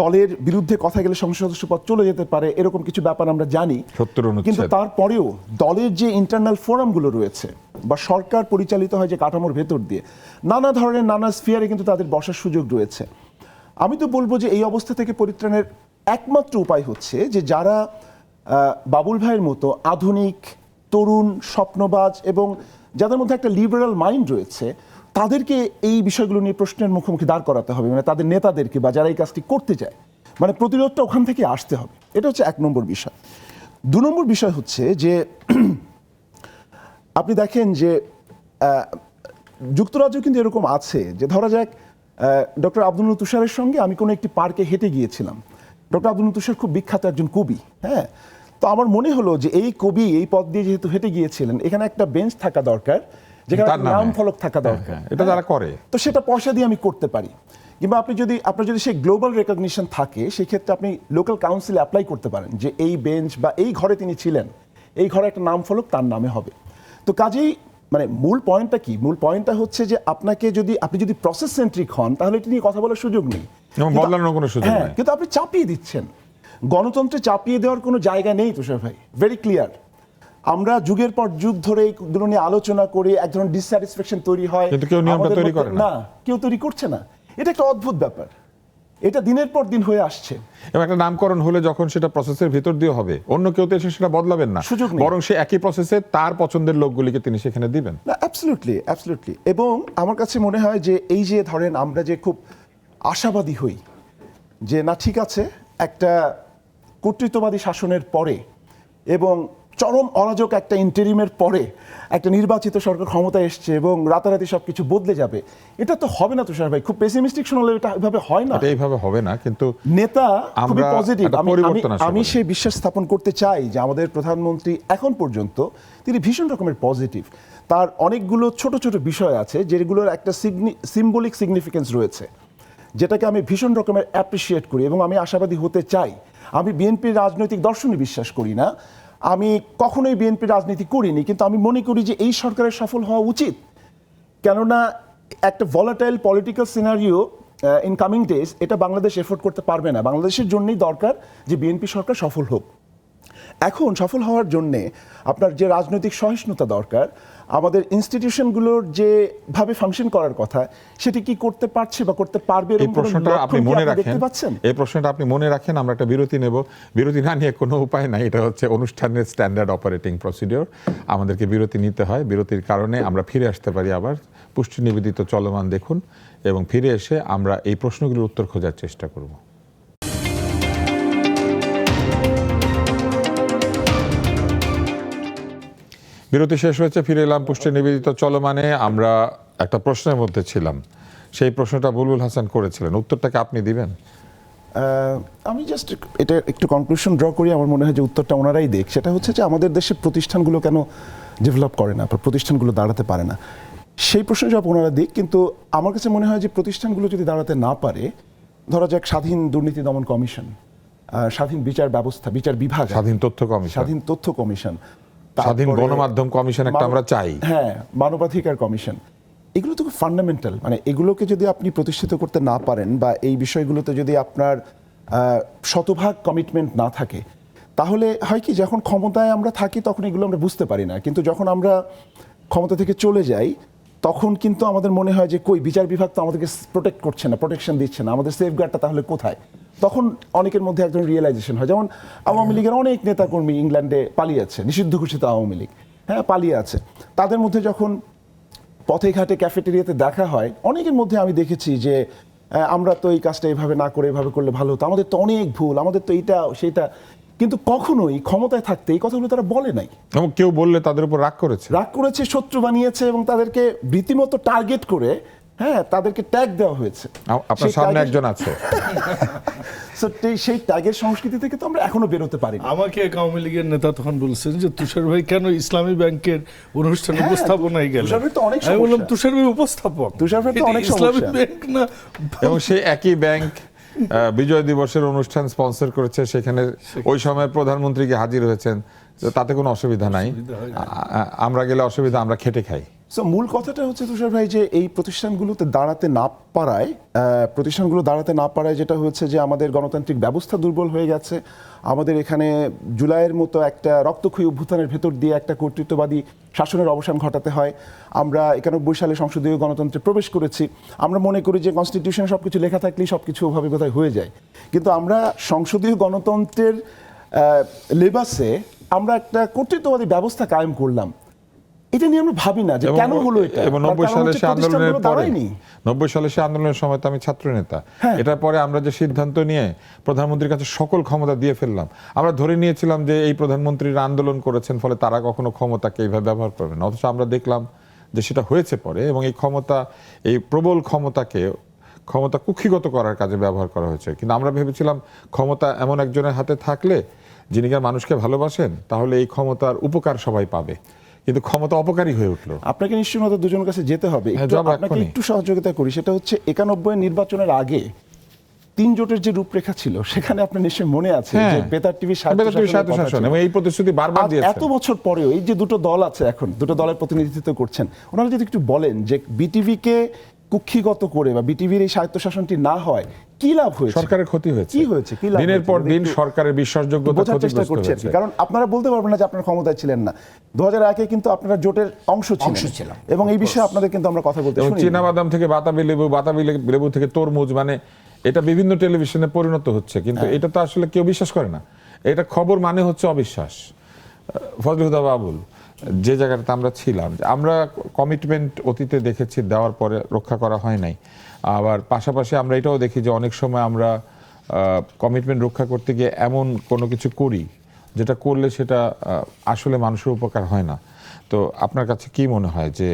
দলের বিরুদ্ধে কথা গেলে সংসদ সদস্য পদ চলে যেতে পারে, এরকম কিছু ব্যাপার আমরা জানি। 70 অনুচ্ছেদ। কিন্তু তারপরেও দলের যে ইন্টারনাল ফোরামগুলো রয়েছে বা সরকার পরিচালিত হয় যে কাঠামোর ভেতর দিয়ে, নানা ধরনের নানা স্ফিয়ারে কিন্তু তাদের বসার সুযোগ রয়েছে। আমি তো বলবো যে এই অবস্থা থেকে পরিত্রাণের একমাত্র উপায় হচ্ছে যে যারা বাবুল ভাইয়ের মতো আধুনিক, তরুণ, স্বপ্নবাজ এবং যাদের মধ্যে একটা লিবারাল মাইন্ড রয়েছে, তাদেরকে এই বিষয়গুলো নিয়ে প্রশ্নের মুখোমুখি দাঁড় করাতে হবে, মানে তাদের নেতাদেরকে বা যারা এই কাজটি করতে চায়, মানে প্রতিরোধটা ওখান থেকে আসতে হবে। এটা হচ্ছে 1 নম্বর বিষয়। 2 নম্বর বিষয় হচ্ছে যে আপনি দেখেন যে যুক্তরাজ্য কিন্তু এরকম আছে যে ধরা যাক ডক্টর আব্দুল তুষারের সঙ্গে আমি কোনো একটি পার্কে হেঁটে গিয়েছিলাম। ডক্টর আব্দুল তুষার খুব বিখ্যাত একজন কবি, হ্যাঁ। তো আমার মনে হলো যে এই কবি এই পথ দিয়ে যেহেতু হেঁটে গিয়েছিলেন, এখানে একটা বেঞ্চ থাকা দরকার, যেখানে তার নামে। নাম ফলক থাকা দরকার। হ্যাঁ, এটা যারা করে। তো সেটা পয়সা দিয়ে আমি করতে পারি। কিংবা আপনার যদি সেই গ্লোবাল রেকগনিশন থাকে, সেই ক্ষেত্রে আপনি লোকাল কাউন্সিলে অ্যাপ্লাই করতে পারেন যে এই বেঞ্চ বা এই ঘরে তিনি ছিলেন, এই ঘরে একটা নাম ফলক তার নামে হবে। তো কাজেই মানে মূল পয়েন্টটা কি? মূল পয়েন্টটা হচ্ছে যে আপনি যদি প্রসেস সেন্ট্রিক হন, তাহলে এটা নিয়ে কথা বলার সুযোগ নেই, এবং বদলানোর কোনো সুযোগ হ্যাঁ, নেই। কিন্তু আপনি চাপিয়ে দিচ্ছেন। গণতন্ত্রে চাপিয়ে দেওয়ার কোনো জায়গা নেই তুষার ভাই, ভেরি ক্লিয়ার। আমরা যুগের পর যুগ ধরে এগুলো নিয়ে আলোচনা করি, এক ধরনের ডিসস্যাটিসফ্যাকশন তৈরি হয়, কিন্তু কেউ নিয়মটা আমাদের তৈরি মধ্যে- করে না। কেউ তৈরি করছে না। এটা একটা অদ্ভুত ব্যাপার, এটা দিনের পর দিন হয়ে আসছে। এবং একটা নামকরণ হলে যখন সেটা প্রসেসের ভিতর দিয়ে হবে, অন্য কেউ তো এসে সেটা বদলাবেন না, সুযোগ নেই। বরং সে একই প্রসেসে তার পছন্দের লোকগুলিকে তিনি সেখানে দিবেন। না, অ্যাবসলিউটলি। এবং আমার কাছে মনে হয় যে এই যে ধরেন আমরা যে খুব আশাবাদী হই যে না ঠিক আছে, একটা কর্তৃত্ববাদী শাসনের পরে এবং চরম অরাজক একটা ইন্টারিমের পরে একটা নির্বাচিত সরকার ক্ষমতায় এসছে এবং রাতারাতি সবকিছু বদলে যাবে, এটা তো হবে না তুষার ভাই। খুব পেসিমিস্টিক শোনালে এটা এভাবে হয় না। এটা এইভাবে হবে না, কিন্তু নেতা খুবই আমরা পজিটিভ। একটা পরিবর্তন আশা আমি করি। সেই বিশ্বাস স্থাপন করতে চাই যে আমাদের প্রধানমন্ত্রী এখন পর্যন্ত তিনি ভীষণ রকমের পজিটিভ। তার অনেকগুলো ছোট ছোট বিষয় আছে যেগুলোর একটা সিম্বলিক সিগনিফিকেন্স রয়েছে, যেটাকে আমি ভীষণ রকমের অ্যাপ্রিসিয়েট করি এবং আমি আশাবাদী হতে চাই। আমি বিএনপির রাজনৈতিক দর্শনে বিশ্বাস করি না, আমি কখনোই বিএনপির রাজনীতি করিনি, কিন্তু আমি মনে করি যে এই সরকারের সফল হওয়া উচিত। কেননা একটা volatile political scenario in coming days, এটা বাংলাদেশ এফোর্ড করতে পারবে না। বাংলাদেশের জন্যই দরকার যে বিএনপি সরকার সফল হোক। এখন সফল হওয়ার জন্যে আপনার যে রাজনৈতিক সহিষ্ণুতা দরকার, আমাদের ইনস্টিটিউশনগুলোর যেভাবে ফাংশন করার কথা, সেটি কি করতে পারছে বা করতে পারবে এই প্রশ্নটা আপনি মনে রাখেন, দেখতে পাচ্ছেন? এই প্রশ্নটা আপনি মনে রাখেন। আমরা একটা বিরতি নেব, বিরতি না নিয়ে কোনো উপায় নাই, এটা হচ্ছে অনুষ্ঠানের স্ট্যান্ডার্ড অপারেটিং প্রসিডিওর। আমাদেরকে বিরতি নিতে হয়, বিরতির কারণে আমরা ফিরে আসতে পারি আবার। পুষ্টি নিবেদিত চলমান দেখুন, এবং ফিরে এসে আমরা এই প্রশ্নগুলোর উত্তর খোঁজার চেষ্টা করব। বিরতি শেষ হয়েছে, ফিরে এলাম পুষ্টি নিবেদিত চলমানে। আমরা একটা প্রশ্নের মধ্যে ছিলাম, সেই প্রশ্নটা বুলবুল হাসান করেছিলেন, উত্তরটাকে আপনি দিবেন? আমি জাস্ট এটা একটু কনক্লুশন ড্র করি। আমার মনে হয় যে উত্তরটা ওনারাই দেখ। সেটা হচ্ছে যে আমাদের দেশের প্রতিষ্ঠানগুলো কেন ডেভেলপ করে না, প্রতিষ্ঠানগুলো দাঁড়াতে পারে না, সেই প্রশ্নের জবাব ওনারা দিক। কিন্তু আমার কাছে মনে হয় যে প্রতিষ্ঠানগুলো যদি দাঁড়াতে না পারে, ধরা যাক স্বাধীন দুর্নীতি দমন কমিশন, স্বাধীন বিচার ব্যবস্থা, বিচার বিভাগ, স্বাধীন তথ্য কমিশন, স্বাধীন তথ্য কমিশন, স্বাধীন তারপরে গণমাধ্যম কমিশন একটা আমরা চাই, হ্যাঁ, মানবাধিকার কমিশন, এগুলো তো খুব ফান্ডামেন্টাল। মানে এগুলোকে যদি আপনি প্রতিষ্ঠিত করতে না পারেন বা এই বিষয়গুলোতে যদি আপনার শতভাগ কমিটমেন্ট না থাকে, তাহলে হয় কি, যখন ক্ষমতায় আমরা থাকি তখন এগুলো আমরা বুঝতে পারি না, কিন্তু যখন আমরা ক্ষমতা থেকে চলে যাই তখন কিন্তু আমাদের মনে হয় যে কই, বিচার বিভাগ তো আমাদেরকে প্রোটেক্ট করছে না, প্রোটেকশন দিচ্ছে না, আমাদের সেফগার্ডটা তাহলে কোথায়? তখন অনেকের মধ্যে একজন রিয়েলাইজেশন হয়। যেমন আওয়ামী লীগের অনেক নেতাকর্মী ইংল্যান্ডে পালিয়ে আছে, নিষিদ্ধ ঘোষিত আওয়ামী লীগ, হ্যাঁ, পালিয়ে আছে। তাদের মধ্যে যখন পথে ঘাটে ক্যাফেটেরিয়াতে দেখা হয়, অনেকের মধ্যে আমি দেখেছি যে আমরা তো এই কাজটা এভাবে না করে এভাবে করলে ভালো হতো, আমাদের তো অনেক ভুল, আমাদের তো এইটা সেটা, কিন্তু কখনোই ক্ষমতায় থাকতে এই কথাগুলো তারা বলে নাই। এবং কেউ বললে তাদের উপর রাগ করেছে, শত্রু বানিয়েছে এবং তাদেরকে রীতিমতো টার্গেট করে হ্যাঁ, তাদেরকে ট্যাগ দেওয়া হয়েছে। আপনার সেই সামনে tag-এর- একজন আছে। So, সেই ট্যাগের সংস্কৃতি থেকে তো আমরা এখনো বেরোতে পারি না। আমাকে এক আওয়ামী লীগের নেতা তখন বলছেন যে তুষার ভাই কেন ইসলামী ব্যাংকের অনুষ্ঠানে হ্যাঁ, উপস্থাপনায় গেলেন? তুষার ভাই তো অনেক আমি বললাম সমস্যা। তুষার ভাই উপস্থাপক, তুষার ভাই তো এটা অনেক ইসলামী সমস্যা। ব্যাংক না। এবং সেই একই ব্যাংক বিজয় দিবসের অনুষ্ঠান স্পন্সর করেছে, সেখানে ওই সময় প্রধানমন্ত্রীকে হাজির হয়েছেন, তো তাতে কোনো অসুবিধা নাই। আমরা গেলে অসুবিধা, আমরা খেটে খাই। সো মূল কথাটা হচ্ছে তুষার ভাই যে এই প্রতিষ্ঠানগুলোতে দাঁড়াতে না পারায় যেটা হচ্ছে যে আমাদের গণতান্ত্রিক ব্যবস্থা দুর্বল হয়ে গেছে। আমাদের এখানে জুলাইয়ের মতো একটা রক্তক্ষয়ী অভ্যুত্থানের ভেতর দিয়ে একটা কর্তৃত্ববাদী শাসনের অবসান ঘটাতে হয়। আমরা 91 সালে সংসদীয় গণতন্ত্রে প্রবেশ করেছি। আমরা মনে করি যে কনস্টিটিউশনে সবকিছু লেখা থাকলেই সবকিছু ওভাবে বোধহয় হয়ে যায়, কিন্তু আমরা সংসদীয় গণতন্ত্রের লেবাসে আমরা একটা কর্তৃত্ববাদী ব্যবস্থা কায়েম করলাম। এটা নিয়ে আমরা ভাবি না যে কেন হলো এটা। এবং 90 সালে সে আন্দোলনের পরে, 90 সালে সে আন্দোলনের সময় তো আমি ছাত্র নেতা। এটার পরে আমরা যে সিদ্ধান্ত নিয়ে প্রধানমন্ত্রীর কাছে সকল ক্ষমতা দিয়ে ফেললাম, আমরা ধরে নিয়েছিলাম যে এই প্রধানমন্ত্রীরা আন্দোলন করেছেন, ফলে তারা কখনো ক্ষমতাকে এইভাবে ব্যবহার করবে না। অথচ আমরা দেখলাম যে সেটা হয়েছে পরে, এবং এই ক্ষমতা, এই প্রবল ক্ষমতা কুক্ষিগত করার কাজে ব্যবহার করা হয়েছে। কিন্তু আমরা ভেবেছিলাম ক্ষমতা এমন একজনের হাতে থাকলে, যিনি মানুষকে ভালোবাসেন, তাহলে এই ক্ষমতার উপকার সবাই পাবে। কিন্তু ক্ষমতা অপকারী হয়ে উঠলো। আপনাকে নিশ্চয়ই আমাদের দুজনের কাছে যেতে হবে, আপনাকে একটু সহযোগিতা করি। সেটা হচ্ছে 91 নির্বাচনের আগে 3 জোটের যে রূপরেখা ছিল, সেখানে আপনার নিশ্চয়ই মনে আছে যে বেতার টিভি স্বায়ত্তশাসন, এবং এই প্রতিশ্রুতি বারবার দিয়েছেন। এত বছর পরেও এই যে দুটো দল আছে, এখন দুটো দলের প্রতিনিধিত্ব করছেন, ওনারা যদি একটু বলেন যে বিটিভিকে কুক্ষিগত করে বা বিটিভির এই স্বায়ত্তশাসনটি না হয় কি লাভ হয়েছে, সরকারের ক্ষতি হয়েছে, কি হয়েছে, কি লাভ দিনের পর দিন সরকারের বিশ্বাসযোগ্যতা বোঝার চেষ্টা ক্ষতিগ্রস্ত করছেন। হয়েছে। কারণ আপনারা বলতে পারবেন না যে আপনারা ক্ষমতায় ছিলেন না। 2001-এ কিন্তু আপনারা জোটের অংশ ছিলেন, এবং এই বিষয়ে আপনাদের কিন্তু আমরা কথা বলতে শুনি। চীনা বাদাম থেকে বাতাবি লেবু থেকে তরমুজ, মানে এটা বিভিন্ন টেলিভিশনে পরিণত হচ্ছে, কিন্তু এটা তো আসলে কেউ বিশ্বাস করে না। এটা খবর মানে হচ্ছে অবিশ্বাস। ফজলুল বাবুল, যে জায়গাটাতে আমরা ছিলাম, আমরা কমিটমেন্ট অতীতে দেখেছি, দেওয়ার পরে রক্ষা করা হয় নাই। আবার পাশাপাশি আমরা এটাও দেখি যে অনেক সময় আমরা কমিটমেন্ট রক্ষা করতে গিয়ে এমন কোনো কিছু করি যেটা করলে সেটা আসলে মানুষের উপকার হয় না। তো আপনার কাছে কি মনে হয় যে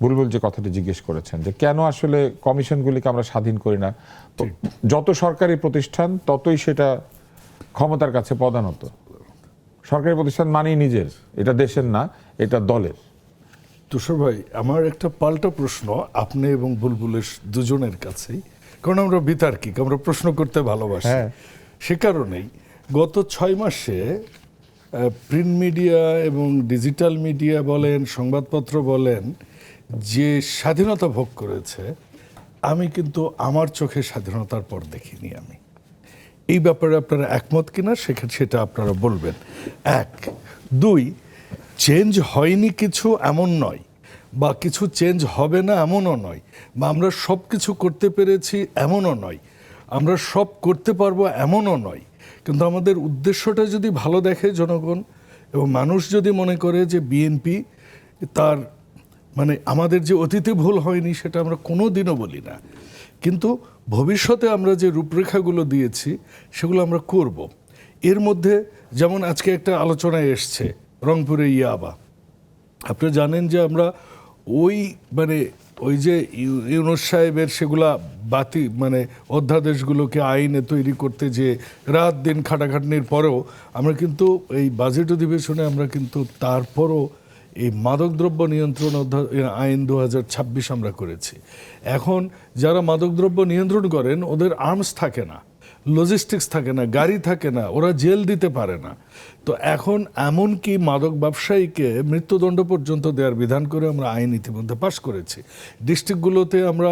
বুলবুল যে কথাটি জিজ্ঞেস করেছেন, যে কেন আসলে কমিশনগুলিকে আমরা স্বাধীন করি না? যত সরকারি প্রতিষ্ঠান ততই সেটা ক্ষমতার কাছে পদানত। সরকারি প্রতিষ্ঠান মানেই নিজের, এটা দেশের না, এটা দলের। তুষার ভাই, আমার একটা পাল্টা প্রশ্ন আপনি এবং বুলবুলের দুজনের কাছেই, কারণ আমরা বিতার্কিক, আমরা প্রশ্ন করতে ভালোবাসি। সে কারণেই গত 6 মাসে প্রিন্ট মিডিয়া এবং ডিজিটাল মিডিয়া বলেন, সংবাদপত্র বলেন, যে স্বাধীনতা ভোগ করেছে, আমি কিন্তু আমার চোখে স্বাধীনতার পর দেখিনি। আমি এই ব্যাপারে আপনারা একমত কিনা সেটা আপনারা বলবেন। 1, 2, চেঞ্জ হয়নি কিছু এমন নয়, বা কিছু চেঞ্জ হবে না এমনও নয়, বা আমরা সব কিছু করতে পেরেছি এমনও নয়, আমরা সব করতে পারবো এমনও নয়। কিন্তু আমাদের উদ্দেশ্যটা যদি ভালো দেখে জনগণ, এবং মানুষ যদি মনে করে যে বিএনপি তার মানে আমাদের যে অতীতে ভুল হয়নি সেটা আমরা কোনো দিনও বলি না, কিন্তু ভবিষ্যতে আমরা যে রূপরেখাগুলো দিয়েছি সেগুলো আমরা করব। এর মধ্যে যেমন আজকে একটা আলোচনায় এসছে রংপুরে ইয়াবা। আপনি জানেন যে আমরা ওই যে ইউনূস সাহেবের সেগুলা অধ্যাদেশগুলোকে আইনে তৈরি করতে যে রাত দিন খাটাখাটনির পরেও আমরা কিন্তু এই বাজেট অধিবেশনে আমরা কিন্তু তারপরও এই মাদকদ্রব্য নিয়ন্ত্রণ আইন 2026 আমরা করেছি। এখন যারা মাদকদ্রব্য নিয়ন্ত্রণ করেন ওদের আর্মস থাকে না, লজিস্টিক্স থাকে না, গাড়ি থাকে না, ওরা জেল দিতে পারে না। তো এখন এমনকি মাদক ব্যবসায়ীকে মৃত্যুদণ্ড পর্যন্ত দেওয়ার বিধান করে আমরা আইন ইতিমধ্যে পাশ করেছি। ডিস্ট্রিক্টগুলোতে আমরা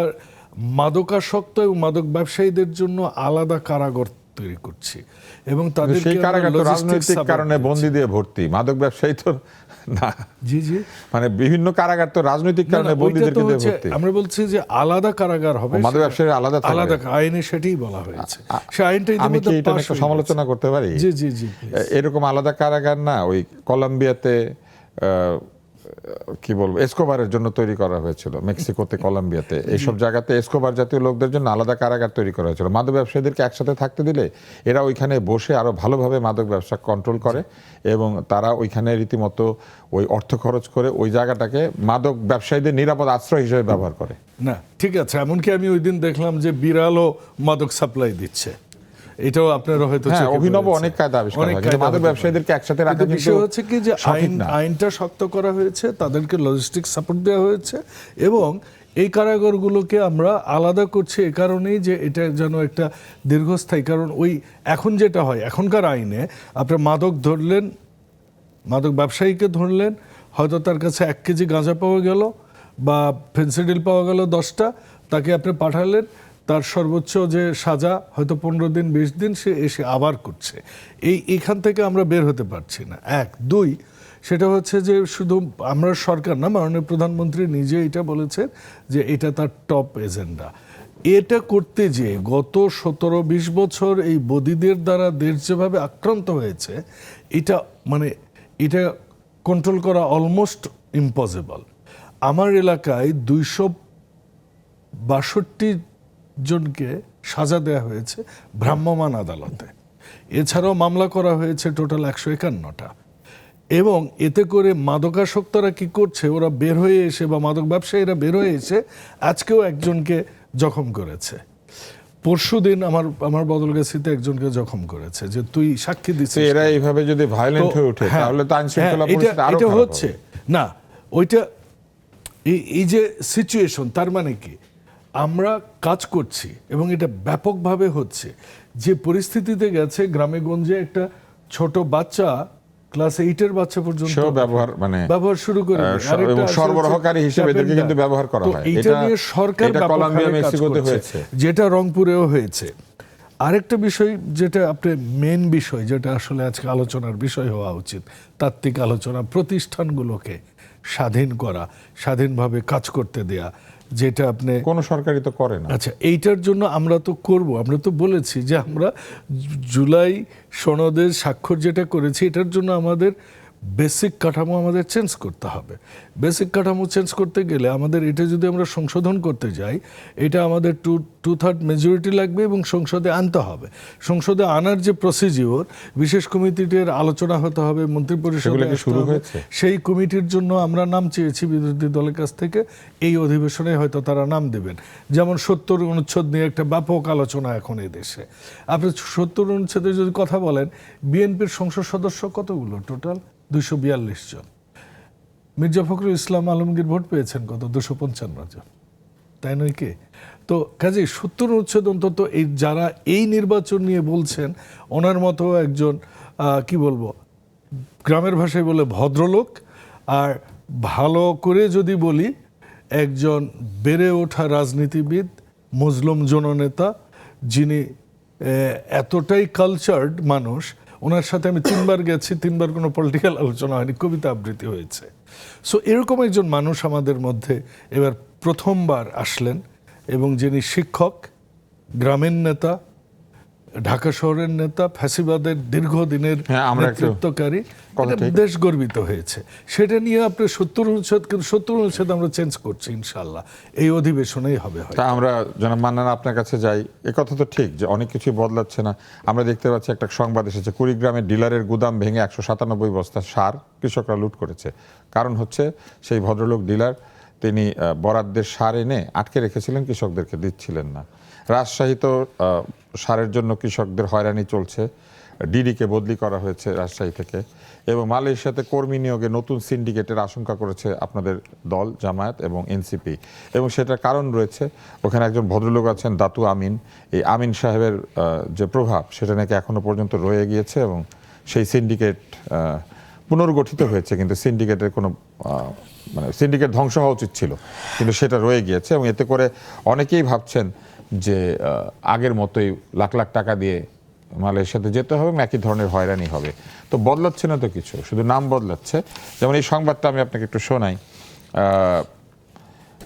মাদকাসক্ত এবং মাদক ব্যবসায়ীদের জন্য আলাদা কারাগার তৈরি করছি, এবং তাদের সেই কারাগার তো রাজনৈতিক কারণে বন্দী দিয়ে ভর্তি, মাদক ব্যবসায়ী তো না। জি জি, মানে বিভিন্ন কারাগার তো রাজনৈতিক কারণে বন্দীদেরকে দিয়ে ভর্তি। আমরা বলছি যে আলাদা কারাগার হবে, মাদক ব্যবসায়ী আলাদা আইনে সেটাই বলা হয়েছে। সেই আইনটা আমি কি এটা একটা সমালোচনা করতে পারি? জি জি জি, এরকম আলাদা কারাগার না, ওই কলম্বিয়াতে কি বলবো, এসকোবারের জন্য তৈরি করা হয়েছিল মেক্সিকোতে, কলম্বিয়াতে, এইসব জায়গাতে এসকোবার জাতীয় লোকদের জন্য আলাদা কারাগার তৈরি করা হয়েছিল। মাদক ব্যবসায়ীদেরকে একসাথে থাকতে দিলে এরা ওইখানে বসে আরো ভালোভাবে মাদক ব্যবসা কন্ট্রোল করে এবং তারা ওইখানে রীতিমতো ওই অর্থ খরচ করে ওই জায়গাটাকে মাদক ব্যবসায়ীদের নিরাপদ আশ্রয় হিসেবে ব্যবহার করে। না ঠিক আছে, এমনকি আমি ওই দিন দেখলাম যে বিড়ালও মাদক সাপ্লাই দিচ্ছে, এটাও আপনারা হয়তো হ্যাঁ, চোখে অভিনব পড়েছে। অনেক কায়দা আবিষ্কার অনেক হয়, কিন্তু কায়দা মাদক হতে পারে। ব্যবসায়ীদেরকে একসাথে রাখা কিন্তু বিষয় কিন্তু হচ্ছে কি যে সঠিক না। আইনটা শক্ত করা হয়েছে, তাদেরকে লজিস্টিক সাপোর্ট দেওয়া হয়েছে এবং এই কারাগারগুলোকে আমরা আলাদা করছি এ কারণেই যে এটা যেন একটা দীর্ঘস্থায়ী, কারণ ওই এখন যেটা হয় এখনকার আইনে আপনার মাদক ধরলেন, মাদক ব্যবসায়ীকে ধরলেন, হয়তো তার কাছে 1 কেজি গাঁজা পাওয়া গেল বা ফেন্সিডিল পাওয়া গেল 10টা, তাকে আপনি পাঠালেন, তার সর্বোচ্চ যে সাজা হয়তো 15 দিন 20 দিন, সে এসে আবার করছে। এখান থেকে আমরা বের হতে পারছি না। 1 2 সেটা হচ্ছে যে শুধু আমরা সরকার না, মাননীয় প্রধানমন্ত্রী নিজে এটা বলেছেন যে এটা তার টপ এজেন্ডা। এটা করতে যে গত 17-20 বছর এই বদিদের দ্বারা দেশ যেভাবে আক্রান্ত হয়েছে, এটা মানে এটা কন্ট্রোল করা অলমোস্ট ইম্পসিবল। আমার এলাকায় 262 জনকে সাজা দেওয়া হয়েছে ভ্রাম্যমাণ আদালতে, এছাড়াও মামলা করা হয়েছে টোটাল 151টা। এবং এতে করে মাদকাসক্তরা কি করছে, ওরা বের হয়ে এসে বা মাদক ব্যবসায়ীরা বের হয়ে এসে আজকেও একজনকে জখম করেছে। পরশুদিন আমার বদলগাছিতে একজনকে জখম করেছে যে তুই সাক্ষী দিচ্ছিস। এরা এইভাবে যদি ভায়োলেন্ট হয়ে ওঠে হ্যাঁ, তাহলে তো আইন শৃঙ্খলা হ্যাঁ, পরিস্থিতি আরো এটা খারাপ হচ্ছে হবে। না ওইটা এই যে সিচুয়েশন, তার মানে কি আমরা কাজ করছি এবং এটা ব্যাপকভাবে হচ্ছে। যে পরিস্থিতিতে গেছে, গ্রামে গঞ্জে একটা ছোট বাচ্চা ক্লাস 8-এর বাচ্চা পর্যন্ত সেও ব্যবহার শুরু করে এবং সরবরাহকারী হিসেবে এদেরকে কিন্তু ব্যবহার করা হয়। এটা নিয়ে সরকার এটা কলম্বিয়া, মেক্সিকোতে হয়েছে, যেটা রংপুরেও হয়েছে। আরেকটা বিষয় যেটা আপনার মেন বিষয়, যেটা আসলে আজকে আলোচনার বিষয় হওয়া উচিত, তাত্ত্বিক আলোচনা, প্রতিষ্ঠানগুলোকে স্বাধীন করা, স্বাধীনভাবে কাজ করতে দেয়া, যেটা আপনি কোনো সরকারই তো করে না। আচ্ছা, এইটার জন্য আমরা তো করব, আমরা তো বলেছি যে আমরা জুলাই সনদের স্বাক্ষর যেটা করেছি, এটার জন্য আমাদের বেসিক কাঠামো আমাদের চেঞ্জ করতে হবে। বেসিক কাঠামো চেঞ্জ করতে গেলে আমাদের এটা যদি আমরা সংশোধন করতে যাই, এটা আমাদের 2/3 মেজরিটি লাগবে এবং সংসদে আনতে হবে। সংসদে আনার যে প্রসিডিওর, বিশেষ কমিটির আলোচনা হতে হবে, মন্ত্রিপরিষদে সেগুলো কি শুরু আসতে হবে। হয়েছে? সেই কমিটির জন্য আমরা নাম চেয়েছি বিরোধী দলের কাছ থেকে, এই অধিবেশনে হয়তো তারা নাম দেবেন। যেমন 70 অনুচ্ছেদ নিয়ে একটা ব্যাপক আলোচনা এখন এই দেশে। আপনি 70 অনুচ্ছেদের যদি কথা বলেন, বিএনপির সংসদ সদস্য কতগুলো? টোটাল 242 জন। মির্জা ফখরুল ইসলাম আলমগীর ভোট পেয়েছেন কত? 255 জন, তাই নয় কি? তো কাজেই 70 অনুচ্ছেদ অন্তত এই যারা এই নির্বাচন নিয়ে বলছেন, ওনার মতো একজন কি বলবো, গ্রামের ভাষায় বলে ভদ্রলোক, আর ভালো করে যদি বলি একজন বেড়ে ওঠা রাজনীতিবিদ, মজলুম জননেতা, যিনি এতটাই কালচার্ড মানুষ। ওনার সাথে আমি 3বার গেছি, 3বার কোনো পলিটিক্যাল আলোচনা হয়নি, কবিতা আবৃত্তি হয়েছে। সো এরকম একজন মানুষ আমাদের মধ্যে এবার প্রথমবার আসলেন, এবং যিনি শিক্ষক, গ্রামের নেতা, ঢাকা শহরের নেতা, ফ্যাসিবাদের দীর্ঘদিনের নেতৃত্বকারী, দেশ গর্বিত হয়েছে। সেটা নিয়ে আপনি 70 অনুচ্ছেদ, কিন্তু 70 অনুচ্ছেদ আমরা চেঞ্জ করছি ইনশাল্লাহ, এই অধিবেশনেই হবে। তা আমরা জনাব মান্নান আপনার কাছে যাই। একথা তো ঠিক যে অনেক কিছুই বদলাচ্ছে না। আমরা দেখতে পাচ্ছি একটা সংবাদ এসেছে, কুড়িগ্রামের ডিলারের গুদাম ভেঙে 197 বস্তা সার কৃষকরা লুট করেছে। কারণ হচ্ছে সেই ভদ্রলোক ডিলার, তিনি বরাদ্দের সার এনে আটকে রেখেছিলেন, কৃষকদেরকে দিচ্ছিলেন না। রাজশাহীতেও সারের জন্য কৃষকদের হয়রানি চলছে। ডিডিকে বদলি করা হয়েছে রাজশাহী থেকে, এবং মালয়েশিয়াতে কর্মী নিয়োগে নতুন সিন্ডিকেটের আশঙ্কা করেছে আপনাদের দল জামায়াত এবং এনসিপি, এবং সেটার কারণ রয়েছে। ওখানে একজন ভদ্রলোক আছেন দাতু আমিন। এই আমিন সাহেবের যে প্রভাব, সেটা নাকি এখনো পর্যন্ত রয়ে গিয়েছে, এবং সেই সিন্ডিকেট পুনর্গঠিত হয়েছে, কিন্তু সিন্ডিকেটের কোনো মানে সিন্ডিকেট ধ্বংস হওয়া উচিত ছিল, কিন্তু সেটা রয়ে গিয়েছে। এবং এতে করে অনেকেই ভাবছেন যে আগের মতোই লাখ লাখ টাকা দিয়ে মালয়েশিয়াতে যেতে হবে, একই ধরনের হয়রানি হবে। তো বদলাচ্ছে না তো কিছু, শুধু নাম বদলাচ্ছে। যেমন এই সংবাদটা আমি আপনাকে একটু শোনাই।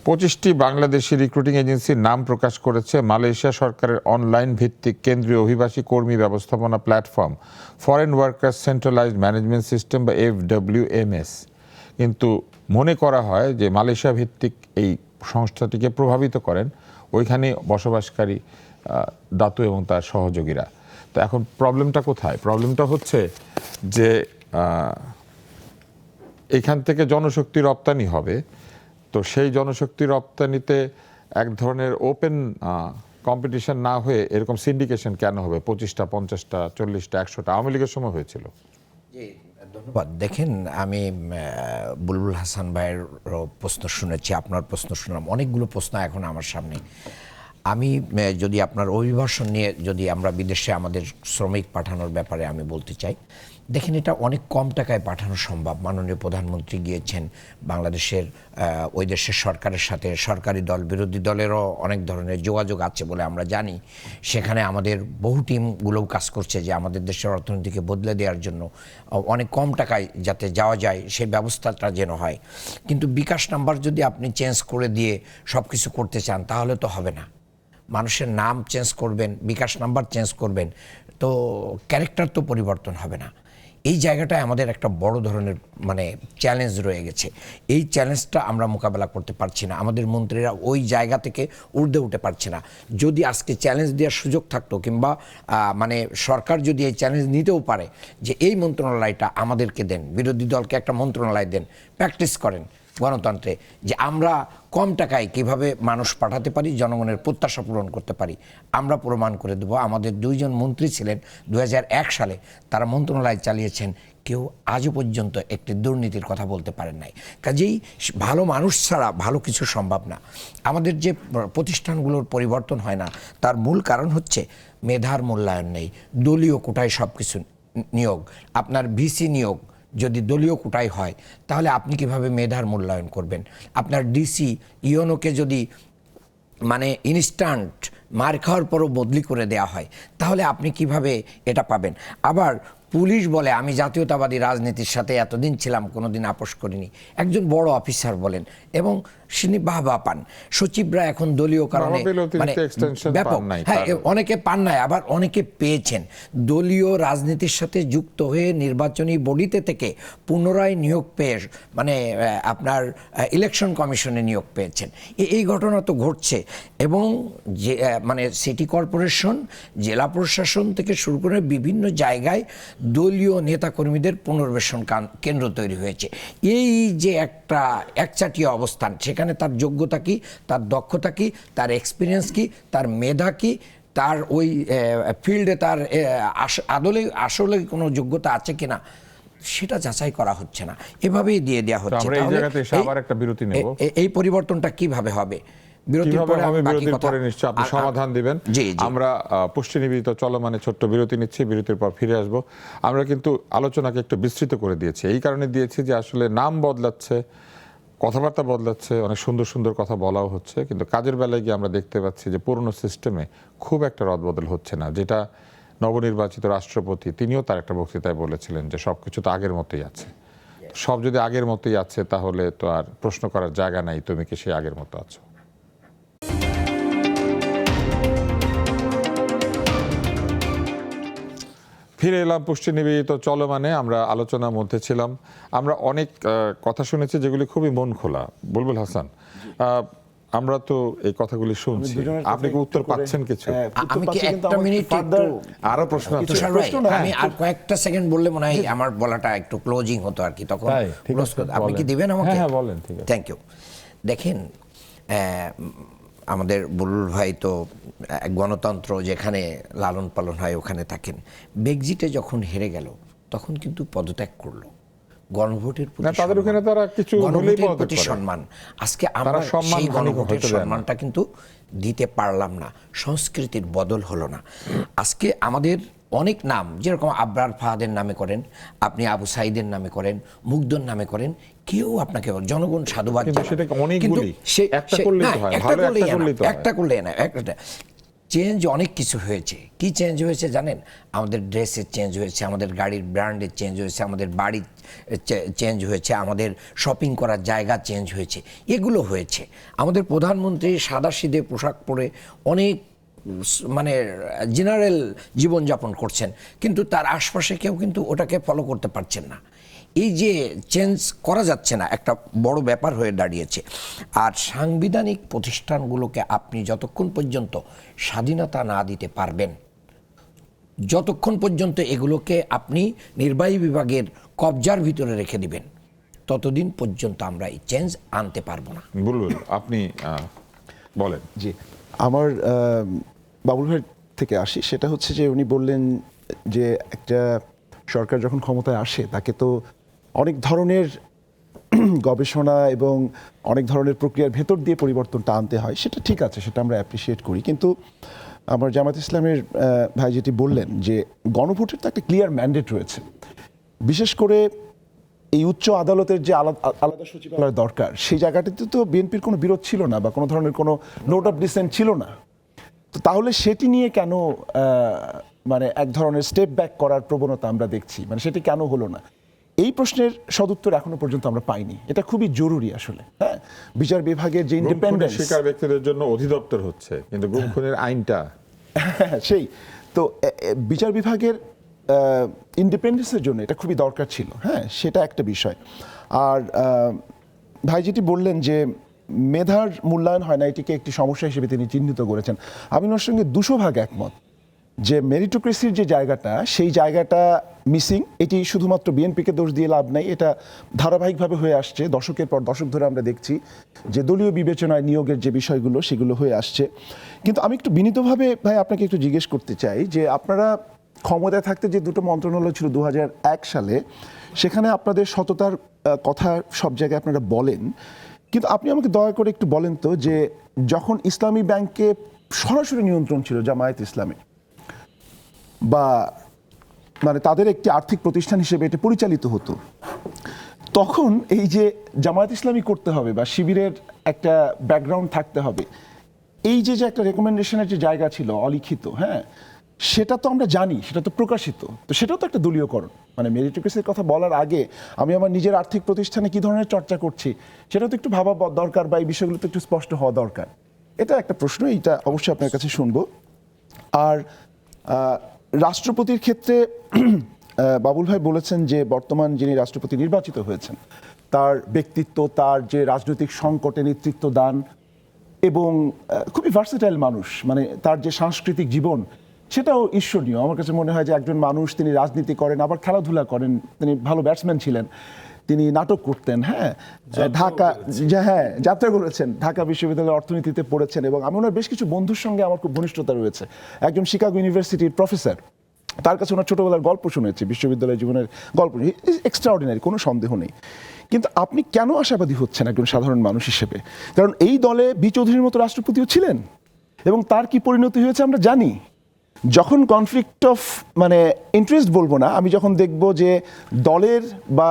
25টি বাংলাদেশি রিক্রুটিং এজেন্সির নাম প্রকাশ করেছে মালয়েশিয়া সরকারের অনলাইন ভিত্তিক কেন্দ্রীয় অভিবাসী কর্মী ব্যবস্থাপনা platform foreign workers centralised management system বা FWMS। কিন্তু মনে করা হয় যে মালয়েশিয়া ভিত্তিক এই সংস্থাটিকে প্রভাবিত করেন ওইখানে বসবাসকারী দাতু এবং তার সহযোগীরা। তো এখন প্রবলেমটা কোথায়? প্রবলেমটা হচ্ছে যে এখান থেকে জনশক্তি রপ্তানি হবে, তো সেই জনশক্তি রপ্তানিতে এক ধরনের ওপেন কম্পিটিশন না হয়ে এরকম সিন্ডিকেশন কেন হবে? 25টা, 50টা, 40টা, 100টা আওয়ামী লীগের সময় হয়েছিল। ধন্যবাদ। দেখেন, আমি বুলবুল হাসান ভাইয়েরও প্রশ্ন শুনেছি, আপনার প্রশ্ন শুনলাম, অনেকগুলো প্রশ্ন এখন আমার সামনে। আমি যদি আপনার অভিবাসন নিয়ে যদি আমরা বিদেশে আমাদের শ্রমিক পাঠানোর ব্যাপারে আমি বলতে চাই, দেখেন এটা অনেক কম টাকায় পাঠানো সম্ভব। মাননীয় প্রধানমন্ত্রী গিয়েছেন বাংলাদেশের, ওই দেশের সরকারের সাথে সরকারি দল বিরোধী দলেরও অনেক ধরনের যোগাযোগ আছে বলে আমরা জানি। সেখানে আমাদের বহু টিমগুলোও কাজ করছে যে আমাদের দেশের অর্থনীতিকে বদলে দেওয়ার জন্য অনেক কম টাকায় যাতে যাওয়া যায় সেই ব্যবস্থাটা যেন হয়। কিন্তু বিকাশ নাম্বার যদি আপনি চেঞ্জ করে দিয়ে সব কিছু করতে চান তাহলে তো হবে না। মানুষের নাম চেঞ্জ করবেন, বিকাশ নাম্বার চেঞ্জ করবেন, তো ক্যারেক্টার তো পরিবর্তন হবে না। এই জায়গাটায় আমাদের একটা বড় ধরনের চ্যালেঞ্জ রয়ে গেছে। এই চ্যালেঞ্জটা আমরা মোকাবেলা করতে পারছি না, আমাদের মন্ত্রীরা ওই জায়গা থেকে ঊর্ধ্বে উঠে পারছে না। যদি আজকে চ্যালেঞ্জ দেওয়ার সুযোগ থাকতো, কিংবা সরকার যদি এই চ্যালেঞ্জ নিতেও পারে যে এই মন্ত্রণালয়টা আমাদেরকে দেন, বিরোধী দলকে একটা মন্ত্রণালয় দেন, প্র্যাকটিস করেন গণতন্ত্রে, যে আমরা কম টাকায় কিভাবে মানুষ পাঠাতে পারি, জনগণের প্রত্যাশা পূরণ করতে পারি, আমরা প্রমাণ করে দেবো। আমাদের 2 জন মন্ত্রী ছিলেন 2001 সালে, তারা মন্ত্রণালয় চালিয়েছেন, কেউ আজও পর্যন্ত একটি দুর্নীতির কথা বলতে পারেন নাই। কাজেই ভালো মানুষ ছাড়া ভালো কিছু সম্ভব না। আমাদের যে প্রতিষ্ঠানগুলোর পরিবর্তন হয় না, তার মূল কারণ হচ্ছে মেধার মূল্যায়ন নেই, দলীয় কোটায় সব কিছু নিয়োগ। আপনার ভিসি নিয়োগ যদি দলীয় কোটায় হয় তাহলে আপনি কিভাবে মেধার মূল্যায়ন করবেন? আপনার ডিসি ইওনোকে যদি ইনস্ট্যান্ট মার খাওয়ার পরও বদলি করে দেয়া হয় তাহলে আপনি কিভাবে এটা পাবেন? আবার পুলিশ বলে আমি জাতীয়তাবাদী রাজনীতির সাথে এতদিন ছিলাম, কোনোদিন আপোষ করিনি। একজন বড় অফিসার বলেন এবং তিনি বাহবা পান। সচিবরা এখন দলীয় কারণে ব্যাপক, হ্যাঁ, অনেকে পান নাই, আবার অনেকে পেয়েছেন। দলীয় রাজনীতির সাথে যুক্ত হয়ে নির্বাচনী বডিতে থেকে পুনরায় নিয়োগ পেয়ে আপনার ইলেকশন কমিশনে নিয়োগ পেয়েছেন। এই ঘটনা তো ঘটছে। এবং যে সিটি কর্পোরেশন, জেলা প্রশাসন থেকে শুরু করে বিভিন্ন জায়গায় দলীয় নেতাকর্মীদের পুনর্বাসন কেন্দ্র তৈরি হয়েছে। এই যে একটা একচাটিয়া অবস্থান, সেখানে তার যোগ্যতা কি, তার দক্ষতা কি, তার এক্সপিরিয়েন্স কি, তার মেধা কি, তার ওই ফিল্ডে তার আসলে কোনো যোগ্যতা আছে কিনা সেটা যাচাই করা হচ্ছে না, এভাবেই দিয়ে দেওয়া হচ্ছে। এই পরিবর্তনটা কিভাবে হবে? বিরতির পরে নিশ্চয় আপনি সমাধান দিবেন। আমরা পুষ্টি নিবেদিত চলমানে ছোট্ট বিরতি নিচ্ছি, বিরতির পর ফিরে আসব। আমরা কিন্তু আলোচনাকে একটু বিস্তৃত করে দিয়েছি, এই কারণে দিয়েছি যে আসলে নাম বদলাচ্ছে, কথাবার্তা বদলাচ্ছে, অনেক সুন্দর সুন্দর কথা বলাও হচ্ছে, কিন্তু কাজের বেলায় গিয়ে আমরা দেখতে পাচ্ছি যে পুরনো সিস্টেমে খুব একটা রদবদল হচ্ছে না। যেটা নবনির্বাচিত রাষ্ট্রপতি তিনিও তার একটা বক্তৃতায় বলেছিলেন যে সবকিছু তো আগের মতোই আছে। সব যদি আগের মতোই আছে তাহলে তো আর প্রশ্ন করার জায়গা নাই, তুমি কি সেই আগের মতো আছো? ফিরে এলাম পুষ্টি নিবেদিত চলমানে। আমরা আলোচনার মধ্যে ছিলাম, আমরা অনেক কথা শুনেছি যেগুলি খুবই মন খোলা। বুলবুল হাসান, আমরা তো এই কথাগুলি শুনছি, আপনি কি উত্তর পাচ্ছেন কিছু? আমি কি একটা মিনিট আরো প্রশ্ন আছে? আমি আর কয়েকটা সেকেন্ড বললে মনে হয় আমার বলাটা একটু ক্লোজিং হতো আর কি, তখন আপনি কি দিবেন আমাকে? হ্যাঁ বলেন। ঠিক আছে, থ্যাংক ইউ। দেখেন, আমাদের বুলবুল ভাই তো গণতন্ত্র যেখানে লালন পালন হয় ওখানে থাকেন। ব্রেক্সিটে যখন হেরে গেল তখন কিন্তু পদত্যাগ করলো। গণভোটের প্রতি সম্মান, আজকে আমরা সেই গণভোটের সম্মানটা কিন্তু দিতে পারলাম না। সংস্কৃতির বদল হলো না। আজকে আমাদের অনেক নাম, যেরকম আবরার ফাহাদের নামে করেন, আপনি আবু সাইদের নামে করেন, মুগ্ধর নামে করেন, কেউ আপনাকে জনগণ সাধুবাদ একটা করলে না। চেঞ্জ অনেক কিছু হয়েছে। কি চেঞ্জ হয়েছে জানেন? আমাদের ড্রেসের চেঞ্জ হয়েছে, আমাদের গাড়ির ব্র্যান্ডের চেঞ্জ হয়েছে, আমাদের বাড়ির চেঞ্জ হয়েছে, আমাদের শপিং করার জায়গা চেঞ্জ হয়েছে, এগুলো হয়েছে। আমাদের প্রধানমন্ত্রী সাদাসিধে পোশাক পরে অনেক জেনারেল জীবনযাপন করছেন, কিন্তু তার আশপাশে কেউ কিন্তু ওটাকে ফলো করতে পারছেন না। এই যে চেঞ্জ করা যাচ্ছে না একটা বড় ব্যাপার হয়ে দাঁড়িয়েছে। আর সাংবিধানিক প্রতিষ্ঠানগুলোকে আপনি যতক্ষণ পর্যন্ত স্বাধীনতা না দিতে পারবেন, যতক্ষণ পর্যন্ত এগুলোকে আপনি নির্বাহী বিভাগের কবজার ভিতরে রেখে দিবেন, ততদিন পর্যন্ত আমরা এই চেঞ্জ আনতে পারবো না। বুলবুল, আপনি বলেন। জি, আমার বাবুল ভাই থেকে আসি, সেটা হচ্ছে যে উনি বললেন যে একটা সরকার যখন ক্ষমতায় আসে তাকে তো অনেক ধরনের গবেষণা এবং অনেক ধরনের প্রক্রিয়ার ভেতর দিয়ে পরিবর্তনটা আনতে হয়। সেটা ঠিক আছে, সেটা আমরা অ্যাপ্রিসিয়েট করি। কিন্তু আমার জামাত ইসলামের ভাই যেটি বললেন যে গণভোটের তো একটা ক্লিয়ার ম্যান্ডেট রয়েছে, বিশেষ করে এই উচ্চ আদালতের যে আলাদা সচিবালয় দরকার, সেই জায়গাটিতে তো বিএনপির কোনো বিরোধ ছিল না বা কোনো ধরনের কোনো নোট অফ ডিসেন্ট ছিল না। তো তাহলে সেটি নিয়ে কেন মানে এক ধরনের স্টেপ ব্যাক করার প্রবণতা আমরা দেখছি, মানে সেটি কেন হলো না? এই প্রশ্নের সদুত্তর এখনো পর্যন্ত আমরা পাইনি। এটা খুবই জরুরি আসলে। হ্যাঁ, বিচার বিভাগের যে ইন্ডিপেন্ডেন্স, শিকার ব্যক্তিদের জন্য অধিদপ্তর হচ্ছে, কিন্তু গুম খুনের আইনটা সেই তো বিচার বিভাগের ইন্ডিপেন্ডেন্সের জন্য এটা খুবই দরকার ছিল। হ্যাঁ, সেটা একটা বিষয়। আর ভাই যেটি বললেন যে মেধার মূল্যায়ন হয় না, এটিকে একটি সমস্যা হিসেবে তিনি চিহ্নিত করেছেন। আমি ওনার সঙ্গে 200% একমত যে মেরিটোক্রেসির যে জায়গাটা, সেই জায়গাটা মিসিং। এটি শুধুমাত্র বিএনপিকে দোষ দিয়ে লাভ নাই, এটা ধারাবাহিকভাবে হয়ে আসছে। দশকের পর দশক ধরে আমরা দেখছি যে দলীয় বিবেচনায় নিয়োগের যে বিষয়গুলো, সেগুলো হয়ে আসছে। কিন্তু আমি একটু বিনীতভাবে ভাই আপনাকে একটু জিজ্ঞেস করতে চাই যে আপনারা ক্ষমতায় থাকতে যে দুটো মন্ত্রণালয় ছিল 2001 সালে, সেখানে আপনাদের সততার কথা সব জায়গায় আপনারা বলেন, কিন্তু আপনি আমাকে দয়া করে একটু বলেন তো যে যখন ইসলামী ব্যাংকে সরাসরি নিয়ন্ত্রণ ছিল জামায়াত ইসলামী, বা মানে তাদের একটি আর্থিক প্রতিষ্ঠান হিসেবে এটা পরিচালিত হতো, তখন এই যে জামায়াত ইসলামী করতে হবে বা শিবিরের একটা ব্যাকগ্রাউন্ড থাকতে হবে, এই যে যে একটা রেকমেন্ডেশনের যে জায়গা ছিল অলিখিত, হ্যাঁ, সেটা তো আমরা জানি, সেটা তো প্রকাশিত, তো সেটাও তো একটা দলীয়করণ। মানে মেরিটোক্রেসির কথা বলার আগে আমি আমার নিজের আর্থিক প্রতিষ্ঠানে কি ধরনের চর্চা করছি সেটা তো একটু ভাবা দরকার, বা এই বিষয়গুলো তো একটু স্পষ্ট হওয়া দরকার। এটা একটা প্রশ্ন, এইটা অবশ্যই আপনার কাছে শুনবো। আর রাষ্ট্রপতির ক্ষেত্রে বাবুল ভাই বলেছেন যে বর্তমান যিনি রাষ্ট্রপতি নির্বাচিত হয়েছেন, তার ব্যক্তিত্ব, তার যে রাজনৈতিক সংকটে নেতৃত্ব দান, এবং খুবই ভার্সেটাইল মানুষ, মানে তার যে সাংস্কৃতিক জীবন সেটাও ঈর্ষণীয়। আমার কাছে মনে হয় যে একজন মানুষ, তিনি রাজনীতি করেন, আবার খেলাধুলা করেন, তিনি ভালো ব্যাটসম্যান ছিলেন, তিনি নাটক করতেন, হ্যাঁ, ঢাকা, হ্যাঁ, যাত্রা করেছেন, ঢাকা বিশ্ববিদ্যালয়ের অর্থনীতিতে পড়েছেন, এবং আমি ওনার বেশ কিছু বন্ধুর সঙ্গে আমার খুব ঘনিষ্ঠতা রয়েছে। একজন শিকাগো ইউনিভার্সিটির প্রফেসর, তার কাছে ওনার ছোটবেলার গল্প শুনেছি, বিশ্ববিদ্যালয় জীবনের গল্প, এক্সট্রাঅর্ডিনারি, কোনো সন্দেহ নেই। কিন্তু আপনি কেন আশাবাদী হচ্ছেন একজন সাধারণ মানুষ হিসেবে? কারণ এই দলে বি চৌধুরীর মতো রাষ্ট্রপতিও ছিলেন, এবং তার কি পরিণতি হয়েছে আমরা জানি। যখন কনফ্লিক্ট অফ মানে ইন্টারেস্ট বলবো না, আমি যখন দেখব যে দলের বা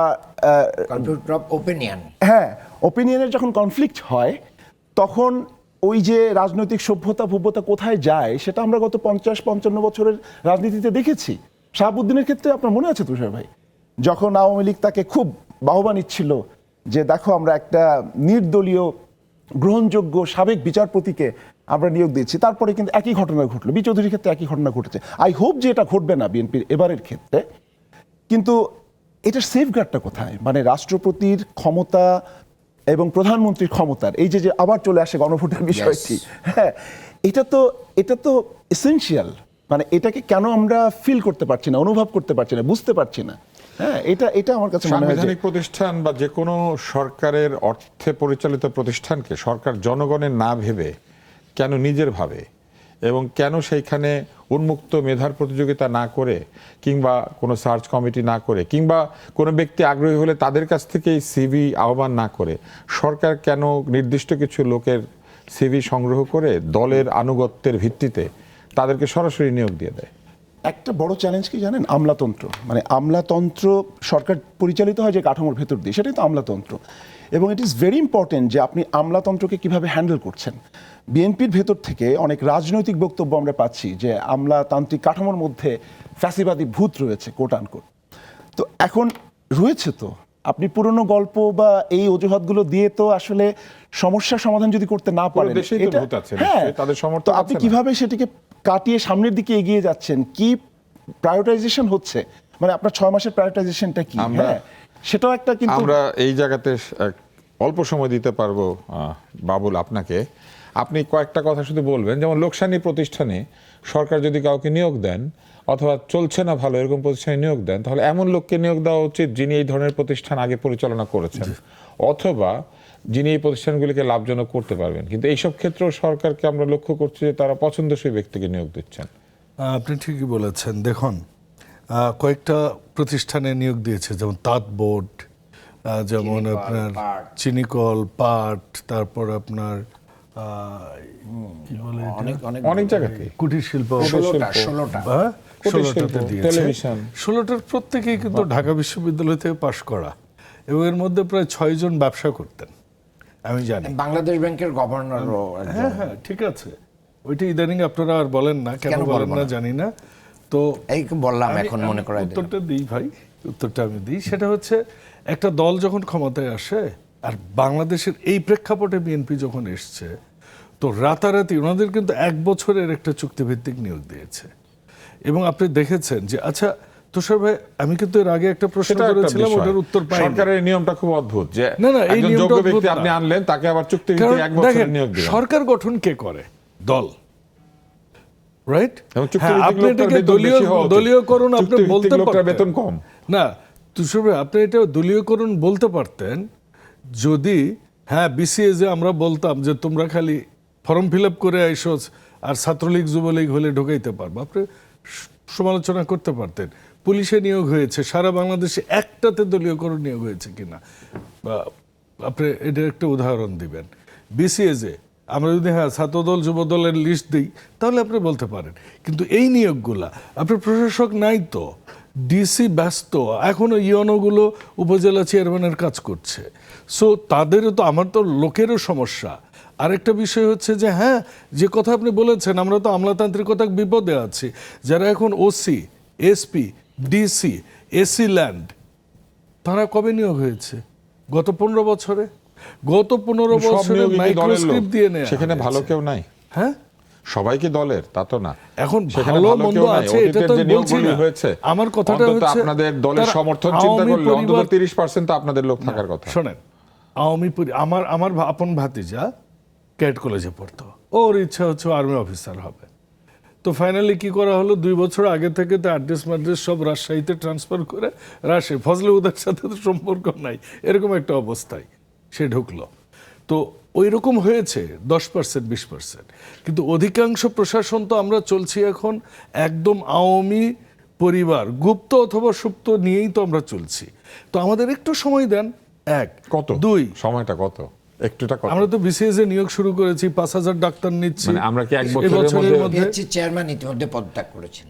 কনফ্লিক্ট অফ ওপিনিয়ন, হ্যাঁ, ওপিনিয়নের যখন কনফ্লিক্ট হয়, তখন ওই যে রাজনৈতিক সভ্যতা ভব্যতা কোথায় যায়, সেটা আমরা গত 50-55 বছরের রাজনীতিতে দেখেছি। শাহাবুদ্দিনের ক্ষেত্রে আপনার মনে আছে তুষার ভাই, যখন আওয়ামী লীগ তাকে খুব বাহবা নিচ্ছিল যে দেখো আমরা একটা নির্দলীয় গ্রহণযোগ্য সাবেক বিচারপতিকে আমরা নিয়োগ দিয়েছি, তারপরে কিন্তু একই ঘটনা ঘটলো। বি চৌধুরীর ক্ষেত্রে একই ঘটনা ঘটেছে। আই হোপ যে এটা ঘটবে না বিএনপির এবারের ক্ষেত্রে। কিন্তু এটার সেফগার্ডটা কোথায়? মানে রাষ্ট্রপতির ক্ষমতা এবং প্রধানমন্ত্রীর ক্ষমতার এই যে যে আবার চলে আসে গণভোটের বিষয়টি, হ্যাঁ, এটা তো এসেনশিয়াল। মানে এটাকে কেন আমরা ফিল করতে পারছি না, অনুভব করতে পারছি না, বুঝতে পারছি না? হ্যাঁ, এটা আমার কাছে মনে হয় যে সাংবিধানিক প্রতিষ্ঠান বা যে কোনো সরকারের অর্থে পরিচালিত প্রতিষ্ঠানকে সরকার জনগণের না ভেবে কেন নিজের ভাবে, এবং কেন সেইখানে উন্মুক্ত মেধার প্রতিযোগিতা না করে, কিংবা কোনো সার্চ কমিটি না করে, কিংবা কোনো ব্যক্তি আগ্রহী হলে তাদের কাছ থেকেই সিভি আহ্বান না করে, সরকার কেন নির্দিষ্ট কিছু লোকের সিভি সংগ্রহ করে দলের আনুগত্যের ভিত্তিতে তাদেরকে সরাসরি নিয়োগ দিয়ে দেয়? একটা বড় চ্যালেঞ্জ কি জানেন? আমলাতন্ত্র। মানে আমলাতন্ত্র সরকার পরিচালিত হয় যে কাঠামোর ভেতর দিয়ে, সেটাই তো আমলাতন্ত্র। এবং ইট ইজ ভেরি ইম্পর্টেন্ট যে আপনি আমলাতন্ত্রকে কিভাবে হ্যান্ডেল করছেন। বিএনপির ভেতর থেকে অনেক রাজনৈতিক বক্তব্য আমরা পাচ্ছি যে আমলাতান্ত্রিক কাঠামোর মধ্যে ফ্যাসিবাদী ভূত রয়েছে, কোট আনকোট। তো এখন রয়েছে, তো আপনি পুরনো গল্প বা এই অজুহাতগুলো দিয়ে তো আসলে সমস্যার সমাধান যদি করতে না পারেন, দেশেই তো ভূত আছে, হ্যাঁ, তাদের সমর্থন তো আপনি আছে না? কিভাবে সেটিকে কাটিয়ে সামনের দিকে এগিয়ে যাচ্ছেন? কি প্রায়োরিটাইজেশন হচ্ছে? মানে আপনার 6 মাসের প্রায়োরিটাইজেশনটা কি? আমরা হ্যাঁ, সেটাও একটা কিন্তু আমরা এই জায়গাতে অল্প সময় দিতে পারবো বাবুল আপনাকে। আপনি কয়েকটা কথা শুধু বলবেন, যেমন লোকসানি প্রতিষ্ঠানে সরকার যদি কাউকে নিয়োগ দেন অথবা চলছে না ভালো এরকম প্রতিষ্ঠানে নিয়োগ দেন, তাহলে এমন লোককে নিয়োগ দেওয়া উচিত যিনি এই ধরনের প্রতিষ্ঠান আগে পরিচালনা করেছেন অথবা যিনি এই প্রতিষ্ঠানগুলিকে লাভজনক করতে পারবেন। কিন্তু এইসব ক্ষেত্রেও সরকারকে আমরা লক্ষ্য করছি যে তারা পছন্দসই ব্যক্তিকে নিয়োগ দিচ্ছেন। আপনি ঠিকই বলেছেন। দেখুন, কয়েকটা প্রতিষ্ঠানে নিয়োগ দিয়েছে, যেমন তাঁত বোর্ড, যেমন চিনিকল, আপনার পাট। চিনিকল, পাট, তারপর আপনার কি বলে এটা? অনেক অনেক অনেক জায়গাতে কুটির শিল্প, 16টা হ্যাঁ, কুটির 16টাতে শিল্প, দিয়েছে। টেলিভিশন। 16টার প্রত্যেকেই কিন্তু ঢাকা বিশ্ববিদ্যালয় থেকে পাশ করা, এবং এর মধ্যে প্রায় 6 জন ব্যবসা করতেন, আমি জানি। বাংলাদেশ ব্যাংকের গভর্নরও একজন। হ্যাঁ হ্যাঁ, ঠিক আছে। ওইটা ইদানিং আপনারা আর বলেন না, কেন কেন বলেন বলবো না না? জানি না। তো এই বললাম, আমি- এখন আমি মনে করাই দিলাম। উত্তরটা দিই ভাই, উত্তরটা আমি দিই। সেটা হচ্ছে, একটা দল যখন ক্ষমতায় আসে, আর বাংলাদেশের এই প্রেক্ষাপটে বিএনপি যখন এসছে, তো রাতারাতি ওনাদের কিন্তু 1 বছরের একটা চুক্তিভিত্তিক নিয়োগ দিয়েছে। এবং আপনি দেখেছেন যে, আচ্ছা তুষার ভাই, আমি কিন্তু এর আগে একটা প্রশ্ন সেটা একটা করেছিলাম, বিষয়। ওটার উত্তর পাইনি। সরকারের এই নিয়মটা খুব অদ্ভুত যে না, না, এই একজন নিয়মটা যোগ্য অদ্ভুত ব্যক্তি না। আপনি আনলেন, তাকে আবার কারণ চুক্তিভিত্তিক 1 বছরের দেখেন, নিয়োগ দিলেন। সরকার গঠন কে করে? দল, রাইট? এবং চুক্তিভিত্তিক আপনি লোকটার এটাকে বেতন বেশি হওয়া উচিত। দলীয়করণ আপনি চুক্তিভিত্তিক বলতে লোকটার পারতেন। বেতন কম। না, তুষার ভাই, আপনি এটা দলীয়করণ বলতে পারতেন যদি, হ্যাঁ, বিসিএস যে আমরা বলতাম যে তোমরা খালি ফর্ম ফিল আপ করে আইসো আর ছাত্রলীগ যুবলীগ হলে ঢোকাইতে পারবো, আপনি সমালোচনা করতে পারতেন। পুলিশে নিয়োগ হয়েছে সারা বাংলাদেশে, একটাতে দলীয়করণ নিয়োগ হয়েছে কিনা বা আপনি এটা একটা উদাহরণ দিবেন। বিসিএসে আমরা যদি, হ্যাঁ, ছাত্রদল যুবদলের লিস্ট দিই, তাহলে আপনি বলতে পারেন। কিন্তু এই নিয়োগগুলা আপনার প্রশাসক নাই তো, ডিসি ব্যস্ত, এখনো ইয়নোগুলো উপজেলা চেয়ারম্যানের কাজ করছে। সো তাদেরও তো, আমার তো লোকেরও সমস্যা। আরেকটা বিষয় হচ্ছে যে, হ্যাঁ, যে কথা আপনি বলেছেন, আমরা তো আমলাতান্ত্রিকতার বিপদে আছি। যারা এখন OC, SP, DC, AC land, তারা কবে নিয়োগ হয়েছে? গত 15 বছরে। গত 15 সব বছরে নিয়োগই কি দলের লোক? মাইক্রোস্ক্রিপ্ট দিয়ে নেয়। সেখানে ভালো কেউ নাই। হ্যাঁ, সবাই কি দলের? তা তো না। এখন সেখানে ভালো ভালো মন্দ কেউ নাই। আছে, এটা তো অতীতের যে আমি বলছি নিয়োগগুলি না। হয়েছে, আমার কথাটা অন্তত হচ্ছে, আপনাদের দলের তারা সমর্থন চিন্তা আওয়ামী করলে অন্তত পরিবার- 30% তো আপনাদের লোক থাকার কথা। শোনেন, আমার আপন ভাতিজা ক্যাট কলেজে পড়তো, ওর ইচ্ছা হচ্ছে আর্মি অফিসার হবে। তো ফাইনালি কি করা হলো, 2 বছর আগে থেকে তো অ্যাড্রেস ম্যাড্রেস সব রাজশাহীতে ট্রান্সফার করে, রাজশাহী ফজলে উদার সাথে তো সম্পর্ক নাই, এরকম একটা অবস্থায় সে ঢুকলো। তো ওই রকম হয়েছে 10%, 20%। কিন্তু অধিকাংশ প্রশাসন তো আমরা চলছি এখন একদম আওয়ামী পরিবার, গুপ্ত অথবা সুপ্ত নিয়েই তো আমরা চলছি। তো আমাদের একটু সময় দেন। কত 2, সময়টা কত? একটুটা কত? আমরা তো বিসিএস এ নিয়োগ শুরু করেছি, 5,000 ডাক্তার নিচ্ছি। মানে আমরা কি 1 এই বছরের মধ্যে- পিএইচসি চেয়ারম্যান ইতিমধ্যে পদত্যাগ করেছেন।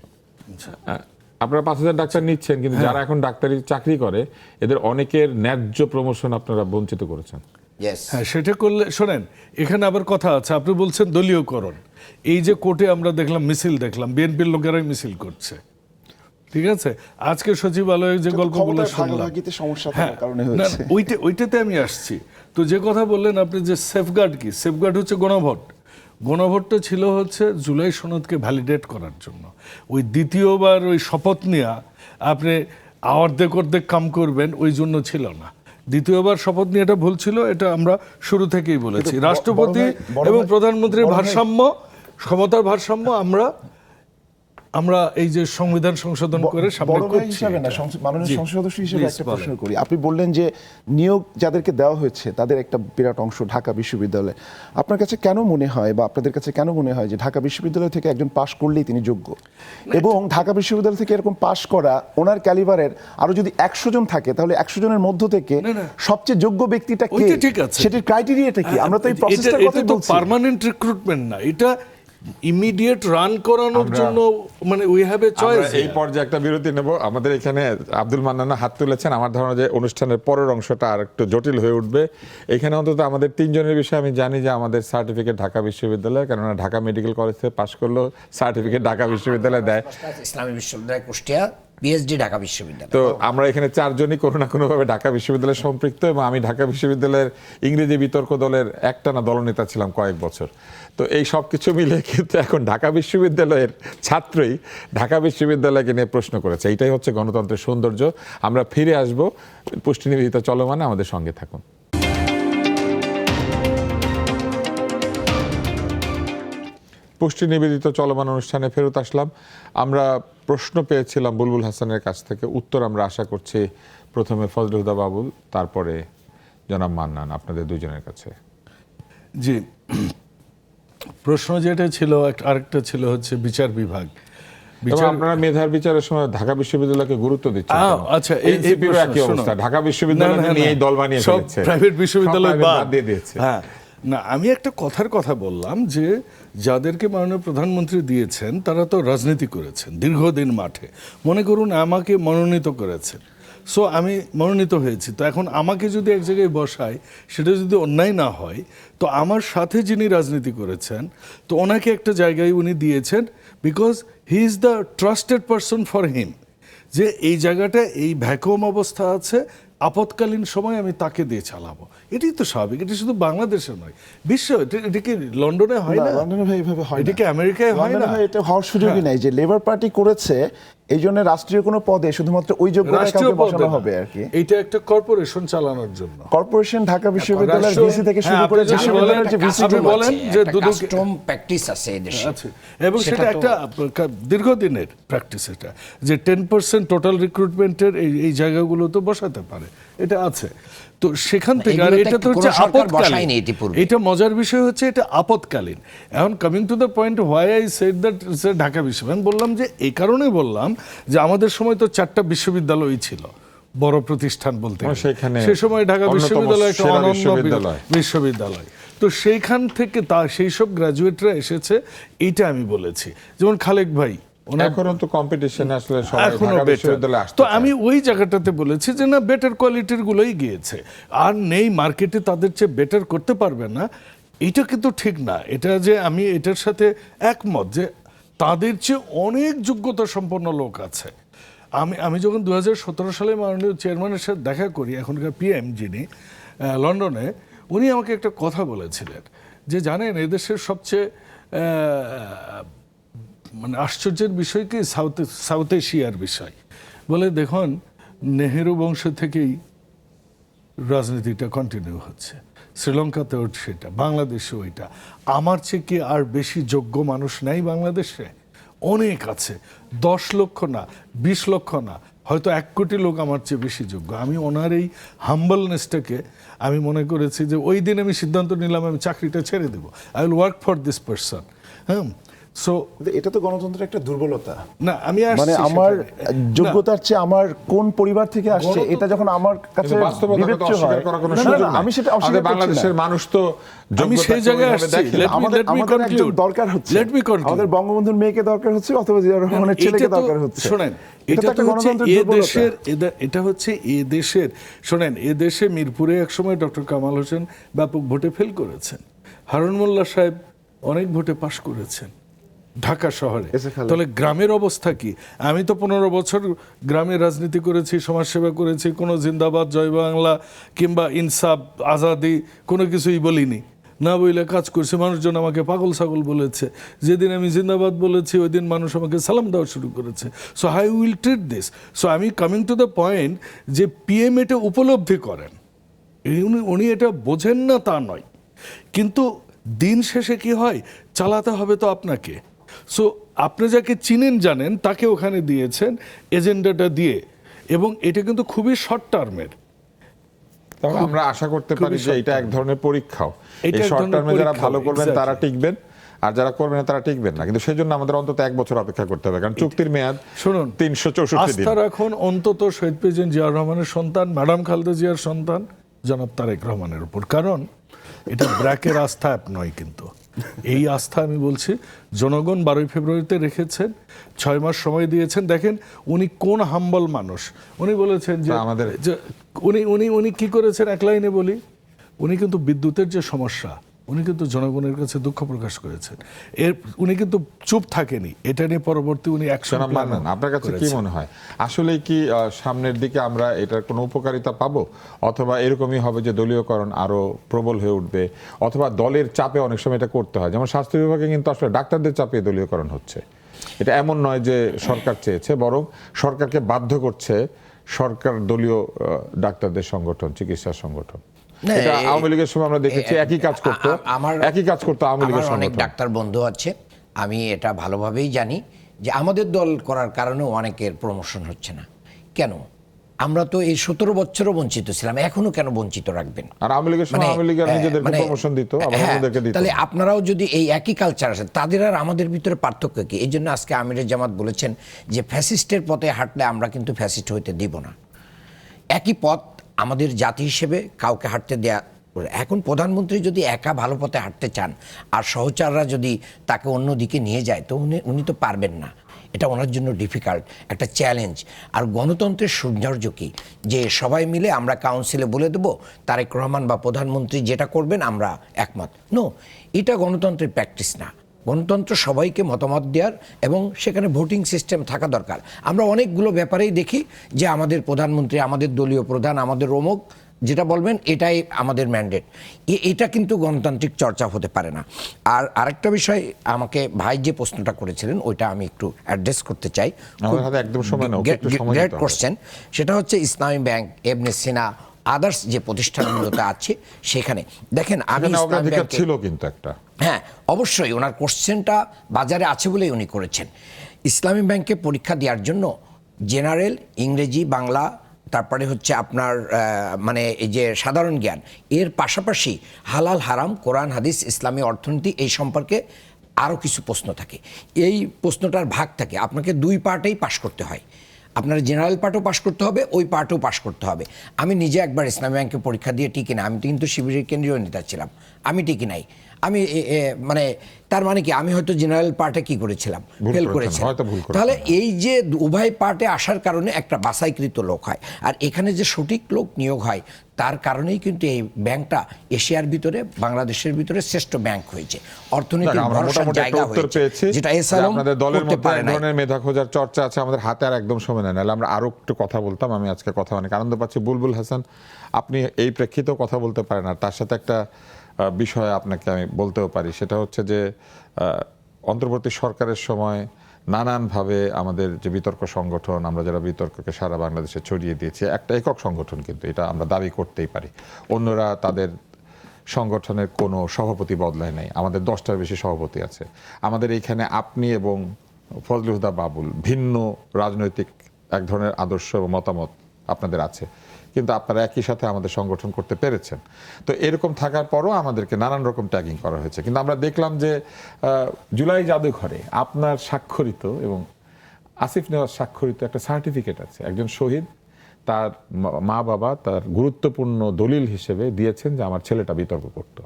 আপনারা 5,000 ডাক্তার নিচ্ছেন, কিন্তু যারা এখন ডাক্তারি চাকরি করে এদের অনেকের ন্যায্য প্রমোশন আপনারা বঞ্চিত করেছেন। ইয়েস, হ্যাঁ, সেটা করলে, শোনেন, এখানে আবার কথা আছে। আপনি বলছেন দলীয়করণ। এই যে কোর্টে আমরা দেখলাম, মিছিল দেখলাম, বিএনপির লোকেরাই মিছিল করছে, ঠিক আছে? আজকে সচিবালয়ে যে গল্পগুলো ক্ষমতায় শুনলাম, ভাগাভাগিতে সমস্যা হ্যাঁ, থাকার কারণে না, হয়েছে। ওইটাতে আমি আসছি। তো যে কথা বললেন আপনি, যে সেফগার্ড কি? সেফগার্ড হচ্ছে গণভোট। গণভোটটা ছিল হচ্ছে জুলাই সনদকে ভ্যালিডেট করার জন্য। ওই দ্বিতীয়বার ওই শপথ নেওয়া, আপনি অর্ধেক কাম করবেন, ওই জন্য ছিল না। দ্বিতীয়বার শপথ নিয়ে এটা ভুল ছিল, এটা আমরা শুরু থেকেই বলেছি। কিন্তু রাষ্ট্রপতি বড় এবং ভাই- প্রধানমন্ত্রীর বড় ভাই- ভারসাম্য, ক্ষমতার ভারসাম্য আমরা এই যে সংবিধান সংশোধন করে সামনে বড় ভাই করছি হিসাবে না, এটা। মাননীয় জি, সংসদ সদস্য হিসেবে please একটা বলেন। প্রশ্ন করি। আপনি বললেন যে নিয়োগ যাদেরকে দেওয়া হয়েছে তাদের একটা বিরাট অংশ ঢাকা বিশ্ববিদ্যালয়। আপনার কাছে কেন মনে হয়, বা আপনাদের কাছে কেন মনে হয় যে ঢাকা বিশ্ববিদ্যালয় থেকে একজন পাশ করলেই তিনি যোগ্য, এবং ঢাকা বিশ্ববিদ্যালয় থেকে এরকম পাশ করা ওনার ক্যালিবারের আরো যদি 100 জন থাকে, তাহলে 100 জনের মধ্য থেকে না। সবচেয়ে যোগ্য ব্যক্তিটা কে, ওইটা ঠিক আছে। সেটির ক্রাইটেরিয়াটা কি? আমরা তো এই প্রসেসটার কথা এটা তো বলছি। পার্মানেন্ট রিক্রুটমেন্ট না, এটা ইমিডিয়েট রান করানোর আমরা- জন্য, মানে উই হ্যাভ এ আমরা চয়েস। এই পর্যায়ে একটা বিরতি নেব। আমাদের এখানে আব্দুল মান্নান হাত তুলেছেন। আমার ধারণা যে অনুষ্ঠানের পরের অংশটা আর একটু জটিল হয়ে উঠবে। এখানে অন্তত আমাদের 3 জনের বিষয়ে আমি জানি যে আমাদের সার্টিফিকেট ঢাকা বিশ্ববিদ্যালয়, কেননা ঢাকা মেডিকেল কলেজ থেকে পাশ করলেও সার্টিফিকেট ঢাকা বিশ্ববিদ্যালয় দেয়। ইসলামী বিশ্ববিদ্যালয় কুষ্টিয়া, পিএইচডি ঢাকা বিশ্ববিদ্যালয়। তো আমরা এখানে চারজনই কোনো না কোনোভাবে ঢাকা বিশ্ববিদ্যালয়ে সম্পৃক্ত, এবং আমি ঢাকা বিশ্ববিদ্যালয়ের ইংরেজি বিতর্ক দলের একটানা দলনেতা ছিলাম কয়েক বছর। তো এই সব কিছু মিলে কিন্তু এখন ঢাকা বিশ্ববিদ্যালয়ের ছাত্রই ঢাকা বিশ্ববিদ্যালয়কে নিয়ে প্রশ্ন করেছে। এইটাই হচ্ছে গণতন্ত্রের সৌন্দর্য। আমরা ফিরে আসব, পুষ্টি নিবেদিত চলমানে আমাদের সঙ্গে থাকুন। পুষ্টি নিবেদিত চলমান অনুষ্ঠানে ফেরত আসলাম। আমরা প্রশ্ন পেয়েছিলাম বুলবুল হাসানের কাছ থেকে, উত্তর আমরা আশা করছি প্রথমে ফজলে হুদা বাবুল, তারপরে জনাব মান্নান, আপনাদের দুজনের কাছে। জি, প্রশ্ন যেটা ছিল আরেকটা ছিল হচ্ছে বিচার বিভাগ। এবং আপনারা মেধার বিচারের সময় ঢাকা বিশ্ববিদ্যালয়কে গুরুত্ব দিচ্ছেন কেন? আচ্ছা, NCP-র একই অবস্থা, ঢাকা বিশ্ববিদ্যালয় নিয়ে দল বানিয়ে সব ফেলেছে, প্রাইভেট বিশ্ববিদ্যালয় সব private বাদ দিয়ে দিয়েছে। হ্যাঁ, না, আমি একটা কথা বললাম যে যাদেরকে মাননীয় প্রধানমন্ত্রী দিয়েছেন তারা তো রাজনীতি করেছেন দীর্ঘদিন মাঠে। মনে করুন আমাকে মনোনীত করেছেন, সো আমি মনোনীত হয়েছি। তো এখন আমাকে যদি এক জায়গায় বসায়, সেটা যদি অন্যায় না হয়, তো আমার সাথে যিনি রাজনীতি করেছেন, তো ওনাকে একটা জায়গায় উনি দিয়েছেন because he is the trusted person for him, যে এই জায়গাটা এই ভ্যাকুয়াম অবস্থা আছে, আপৎকালীন সময় আমি তাকে দিয়ে চালাবো। এটাই তো স্বাভাবিক। এটা শুধু বাংলাদেশে নয়, বিশ্ব। এটা কি লন্ডনে হয় না? লন্ডনে ভাই এইভাবে হয় না। এটা কি আমেরিকায় হয় লন্ডনে না? ভাই এটা হওয়ার সুযোগই নাই। যে লেবার পার্টি করেছে, এই জন্য রাষ্ট্রীয় কোনো পদে শুধুমাত্র ওই যোগ্যতায় রাষ্ট্রীয় কাউকে বসানো পদে হবে না। আর কি। এটা একটা কর্পোরেশন চালানোর জন্য। কর্পোরেশন ঢাকা বিশ্ববিদ্যালয়ের রাষ্ট্র- ভিসি থেকে শুরু হ্যাঁ, করে আপনি যদি বিশ্ববিদ্যালয়ের যে বলেন, ভিসি আপনি বলেন যে একটা দুদক- কাস্টম প্র্যাকটিস আছে এই দেশে। আচ্ছা, এবং সেটা একটা দীর্ঘদিনের প্র্যাকটিস, এটা যে 10% টোটাল রিক্রুটমেন্টের এই জায়গাগুলো তো বসাতে পারে, এটা আছে। তো সেখান থেকে, আর এগুলোতে এটা তো কোনো হচ্ছে সরকার আপৎকালীন। বসায়নি ইতিপূর্বে। এটা মজার বিষয় হচ্ছে এটা আপৎকালীন। এখন coming to the point why I said that Dhaka বিশ্ববিদ্যালয়, আমি বললাম যে এই কারণে বললাম যে আমাদের সময় তো 4টা বিশ্ববিদ্যালয় ছিল, বড় প্রতিষ্ঠান বলতে গেলে। সেখানে সে সময় ঢাকা অন্যতম বিশ্ববিদ্যালয় একটা সেরা অনন্য বিশ্ববিদ্যালয়। বিশ্ববিদ্যালয়। তো সেইখান থেকে সেই সব গ্রাজুয়েটরা এসেছে, এইটা আমি বলেছি। যেমন খালেক ভাই, এখনো তো কম্পিটিশনে আসলে সবাই এখনো ঢাকা better। বিশ্ববিদ্যালয়ে আসতে তো চায়। আমি ওই জায়গাটাতে বলেছি যে না, বেটার কোয়ালিটির গুলোই গিয়েছে, আর নেই মার্কেটে তাদের চেয়ে বেটার করতে পারবে না, এটা কিন্তু ঠিক না। এটা যে আমি এটার সাথে একমত যে তাদের চেয়ে অনেক যোগ্যতা সম্পন্ন লোক আছে। আমি যখন 2017 সালে মাননীয় চেয়ারম্যানের সাথে দেখা করি, এখনকার PM যিনি লন্ডনে, উনি আমাকে একটা কথা বলেছিলেন যে জানেন এদেশের সবচেয়ে মানে আশ্চর্যের বিষয় কি, সাউথ এশিয়ার বিষয়। বলে দেখুন, নেহেরু বংশ থেকেই রাজনীতিটা কন্টিনিউ হচ্ছে, শ্রীলঙ্কাতেও সেটা, বাংলাদেশেও এটা। আমার চেয়ে কি আর বেশি যোগ্য মানুষ নাই বাংলাদেশে? অনেক আছে, 10 লক্ষ না, 20 লক্ষ না, হয়তো 1 কোটি লোক আমার চেয়ে বেশি যোগ্য। আমি ওনার এই হাম্বলনেসটাকে আমি মনে করেছি যে ওই দিন আমি সিদ্ধান্ত নিলাম আমি চাকরিটা ছেড়ে দেবো, I will work for this person. হ্যাঁ, সো কিন্তু এটা তো গণতন্ত্রের একটা দুর্বলতা। না, আমি আসছি মানে আমার সেখানে। যোগ্যতার চেয়ে আমার কোন পরিবার থেকে আসছে, গণতন্ত্র- এটা যখন আমার কাছে কিন্তু বাস্তবতাকে তো বিবেচ্য অস্বীকার হয়, করার কোনো না, না, সুযোগ না, নাই। আমি সেটা আমাদের অস্বীকার করছি বাংলাদেশের না। মানুষ তো আমি যোগ্যতাকে সেই জায়গায় ওইভাবে আসছি। দেখে না। আমাদের একজন দরকার হচ্ছে, Let me conclude. আমাদের বঙ্গবন্ধুর মেয়েকে দরকার হচ্ছে অথবা জিয়াউর রহমানের ছেলেকে এটা তো- দরকার হচ্ছে। শোনেন, এটা তো একটা হচ্ছে গণতন্ত্রের দুর্বলতা। এটা হচ্ছে এ দেশের, শোনেন, এ দেশে মিরপুরে একসময় ডক্টর কামাল হোসেন ব্যাপক ভোটে ফেল করেছেন, হারুন মোল্লা সাহেব অনেক ভোটে পাশ করেছেন ঢাকা শহরে। তাহলে গ্রামের অবস্থা কি? আমি তো 15 বছর গ্রামে রাজনীতি করেছি, সমাজসেবা করেছি, কোনো জিন্দাবাদ, জয় বাংলা কিংবা ইনসাফ, আজাদি কোনো কিছুই বলিনি, না বইলে কাজ করছে। মানুষজন আমাকে পাগল ছাগল বলেছে। যেদিন আমি জিন্দাবাদ বলেছি ওই দিন মানুষ আমাকে সালাম দেওয়া শুরু করেছে। So he will treat this. So আমি কামিং টু দ্য পয়েন্ট যে PM এটা উপলব্ধি করেন, উনি এটা বোঝেন না তা নয়, কিন্তু দিন শেষে কি হয়, চালাতে হবে তো আপনাকে। সো আপনি যাকে চিনেন জানেন তাকে ওখানে দিয়েছেন এজেন্ডাটা দিয়ে, এবং এটা কিন্তু খুবই শর্ট টার্মের। তবে আমরা আশা করতে পারি যে এটা এক ধরনের পরীক্ষাও। এটা এই এক শর্ট ধরনের টার্মে যারা পরীক্ষা, ভালো করবেন তারা exactly. টিকবেন, আর যারা করবেন না তারা টিকবেন না। কিন্তু সেই জন্য আমাদের অন্তত 1 বছর অপেক্ষা করতে হবে, কারণ চুক্তির মেয়াদ শুনুন, 364 দিন। আস্থা রাখুন অন্তত শহীদ প্রেসিডেন্ট জিয়াউর রহমানের সন্তান, ম্যাডাম খালেদা জিয়ার সন্তান জনাব তারেক রহমানের উপর, কারণ এটা ব্র্যাকের আস্থা অ্যাপ নয়। কিন্তু এই আস্থা আমি বলছি জনগণ 12ই ফেব্রুয়ারিতে রেখেছেন, 6 মাস সময় দিয়েছেন। দেখেন উনি কোন হাম্বল মানুষ। উনি বলেছেন যে আমাদের উনি কি করেছেন, এক লাইনে বলি, উনি কিন্তু বিদ্যুতের যে সমস্যা উনি কিন্তু জনগণের কাছে দুঃখ প্রকাশ করেছেন। উনি কিন্তু চুপ থাকেনি, এটা নিয়ে পরবর্তী উনি অ্যাকশন জনাব মান্নান, আপনার কাছে কি মনে হয় আসলে কি সামনের দিকে আমরা এটার কোনো উপকারিতা পাবো, অথবা এরকমই হবে যে দলীয়করণ আরো প্রবল হয়ে উঠবে, অথবা দলের চাপে অনেক সময় এটা করতে হয়? যেমন স্বাস্থ্য বিভাগে কিন্তু আসলে ডাক্তারদের চাপে দলীয়করণ হচ্ছে। এটা এমন নয় যে সরকার চেয়েছে, বরং সরকারকে বাধ্য করছে সরকার দলীয় ডাক্তারদের সংগঠন, চিকিৎসা সংগঠন। এটা আওয়ামী লীগের সময় আমরা দেখেছি একই কাজ করতো আওয়ামী লীগের আমার অনেক সংগঠন। ডাক্তার বন্ধু আছে, আমি এটা ভালোভাবেই জানি যে আমাদের দল করার কারণেও অনেকের প্রমোশন হচ্ছে না। কেন? আমরা তো এই 17 বছরও বঞ্চিত ছিলাম, এখনো কেন বঞ্চিত রাখবেন? আর আওয়ামী লীগের সময় আওয়ামী লীগের নিজেদেরকে প্রমোশন দিত, আবার অন্যদেরকে দিত। তাহলে আপনারাও যদি এই একই কালচার আছে, তাদের আর আমাদের ভিতরে পার্থক্য কি? এই জন্য আজকে আমিরে জামাত বলেছেন যে ফ্যাসিস্টের পথে হাঁটলে আমরা কিন্তু ফ্যাসিস্ট হইতে দিব না। একই পথ আমাদের জাতি হিসেবে কাউকে হাঁটতে দেয়া। এখন প্রধানমন্ত্রী যদি একা ভালো পথে হাঁটতে চান আর সহচররা যদি তাকে অন্য দিকে নিয়ে যায়, তো উনি তো পারবেন না। এটা ওনার জন্য ডিফিকাল্ট একটা চ্যালেঞ্জ। আর গণতন্ত্রের সৌন্দর্য কি? যে সবাই মিলে আমরা কাউন্সিলে বলে দেবো তারেক রহমান বা প্রধানমন্ত্রী যেটা করবেন আমরা একমত। নো, এটা গণতন্ত্রের প্র্যাকটিস না। গণতন্ত্র সবাইকে মতামত দেওয়ার এবং সেখানে ভোটিং সিস্টেম থাকা দরকার। আমরা অনেকগুলো ব্যাপারেই দেখি যে আমাদের প্রধানমন্ত্রী, আমাদের দলীয় প্রধান, আমাদের অমুক যেটা বলবেন এটাই আমাদের ম্যান্ডেট। এটা কিন্তু গণতান্ত্রিক চর্চা হতে পারে না। আর আরেকটা বিষয়, আমাকে ভাই যে প্রশ্নটা করেছিলেন ওইটা আমি একটু অ্যাড্রেস করতে চাই। Great question. সেটা হচ্ছে ইসলামী ব্যাংক, ইবনে সিনা, আদার্স যে প্রতিষ্ঠানগুলোতে আছে সেখানে দেখেন আমি ইসলামী ব্যাংক ছিল কিন্তু একটা, হ্যাঁ অবশ্যই ওনার কোশ্চেনটা বাজারে আছে বলেই উনি করেছেন। ইসলামী ব্যাংকে পরীক্ষা দেওয়ার জন্য জেনারেল, ইংরেজি, বাংলা, তারপরে হচ্ছে আপনার মানে এই যে সাধারণ জ্ঞান, এর পাশাপাশি হালাল হারাম, কোরআন হাদিস, ইসলামী অর্থনীতি এই সম্পর্কে আরও কিছু প্রশ্ন থাকে। এই প্রশ্নটার ভাগ থাকে, আপনাকে 2 পার্টেই পাশ করতে হয়। আপনার জেনারেল পার্টও পাশ করতে হবে, ওই পার্টও পাশ করতে হবে। আমি নিজে একবার ইসলামী ব্যাংকে পরীক্ষা দিয়ে টিকি না, আমি কিন্তু শিবিরের কেন্দ্রীয় নেতা ছিলাম, আমি টিকি নাই। আমি মানে তার মানে কি আমি হয়তো জেনারেল পার্টে কি করেছিলাম, ফেল করেছিলাম। তাহলে এই যে উভয় পার্টে আসার কারণে একটা বাছাইকৃত লোক হয়, আর এখানে যে সঠিক লোক নিয়োগ হয় তার কারণেই কিন্তু এই ব্যাংকটা এশিয়ার ভিতরে, বাংলাদেশের ভিতরে শ্রেষ্ঠ ব্যাংক হয়েছে, অর্থনৈতিক ভরসার জায়গা হয়েছে, যেটা আপনাদের দলের মধ্যে এক ধরনের মেধা খোঁজার চর্চা আছে, আমাদের হাতে আর একদম সময় নেই, নাহলে আমরা আরো একটু কথা বলতাম। আমি আজকে কথা অনেক আনন্দ পাচ্ছি। বুলবুল হাসান, আপনি এই প্রেক্ষিতেও কথা বলতে পারেন, আর তার সাথে একটা বিষয় আপনাকে আমি বলতেও পারি, সেটা হচ্ছে যে অন্তর্বর্তী সরকারের সময় নানানভাবে আমাদের যে বিতর্ক সংগঠন, আমরা যারা বিতর্ককে সারা বাংলাদেশে ছড়িয়ে দিয়েছি, একটা একক সংগঠন কিন্তু এটা আমরা দাবি করতেই পারি। অন্যরা তাদের সংগঠনের কোনো সভাপতি বদলায় নাই, আমাদের 10টার বেশি সভাপতি আছে। আমাদের এইখানে আপনি এবং ফজলুল হুদা বাবুল ভিন্ন রাজনৈতিক এক ধরনের আদর্শ এবং মতামত আপনাদের আছে, কিন্তু আপনারা একই সাথে আমাদের সংগঠন করতে পেরেছেন। তো এরকম থাকার পরও আমাদেরকে নানান রকম ট্যাগিং করা হয়েছে। কিন্তু আমরা দেখলাম যে জুলাই জাদুঘরে আপনার স্বাক্ষরিত এবং আসিফ নেওয়াজ স্বাক্ষরিত একটা সার্টিফিকেট আছে। একজন শহীদ তার মা বাবা তার গুরুত্বপূর্ণ দলিল হিসেবে দিয়েছেন যে আমার ছেলেটা বিতর্ক করত।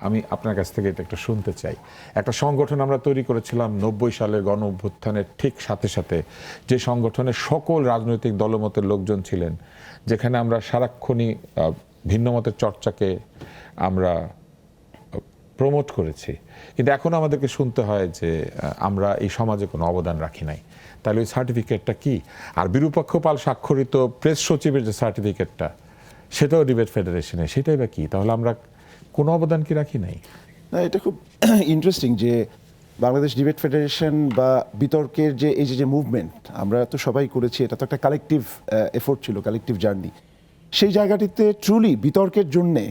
আমি আপনার কাছ থেকে এটা একটু শুনতে চাই। একটা সংগঠন আমরা তৈরি করেছিলাম 90 সালের গণ অভ্যুত্থানের ঠিক সাথে সাথে, যে সংগঠনের সকল রাজনৈতিক দলমতের লোকজন ছিলেন, যেখানে আমরা সারাক্ষণই ভিন্নমতের চর্চাকে আমরা প্রমোট করেছি। কিন্তু এখন আমাদেরকে শুনতে হয় যে আমরা এই সমাজে কোনো অবদান রাখি নাই। তাহলে ওই সার্টিফিকেটটা কি? আর বিরূপাক্ষপাল স্বাক্ষরিত প্রেস সচিবের যে সার্টিফিকেটটা, সেটাও ডিবেট ফেডারেশনে, সেটাই বা কি? তাহলে আমরা কোনো অবদান কি রাখি নাই? না, এটা খুব ইন্টারেস্টিং যে বাংলাদেশ ডিবেট ফেডারেশন বা বিতর্কের যে এই যে মুভমেন্ট আমরা তো সবাই করেছি, এটা তো একটা কালেকটিভ এফোর্ট ছিল, কালেকটিভ জার্নি। সেই জায়গাটিতে ট্রুলি বিতর্কের জন্যে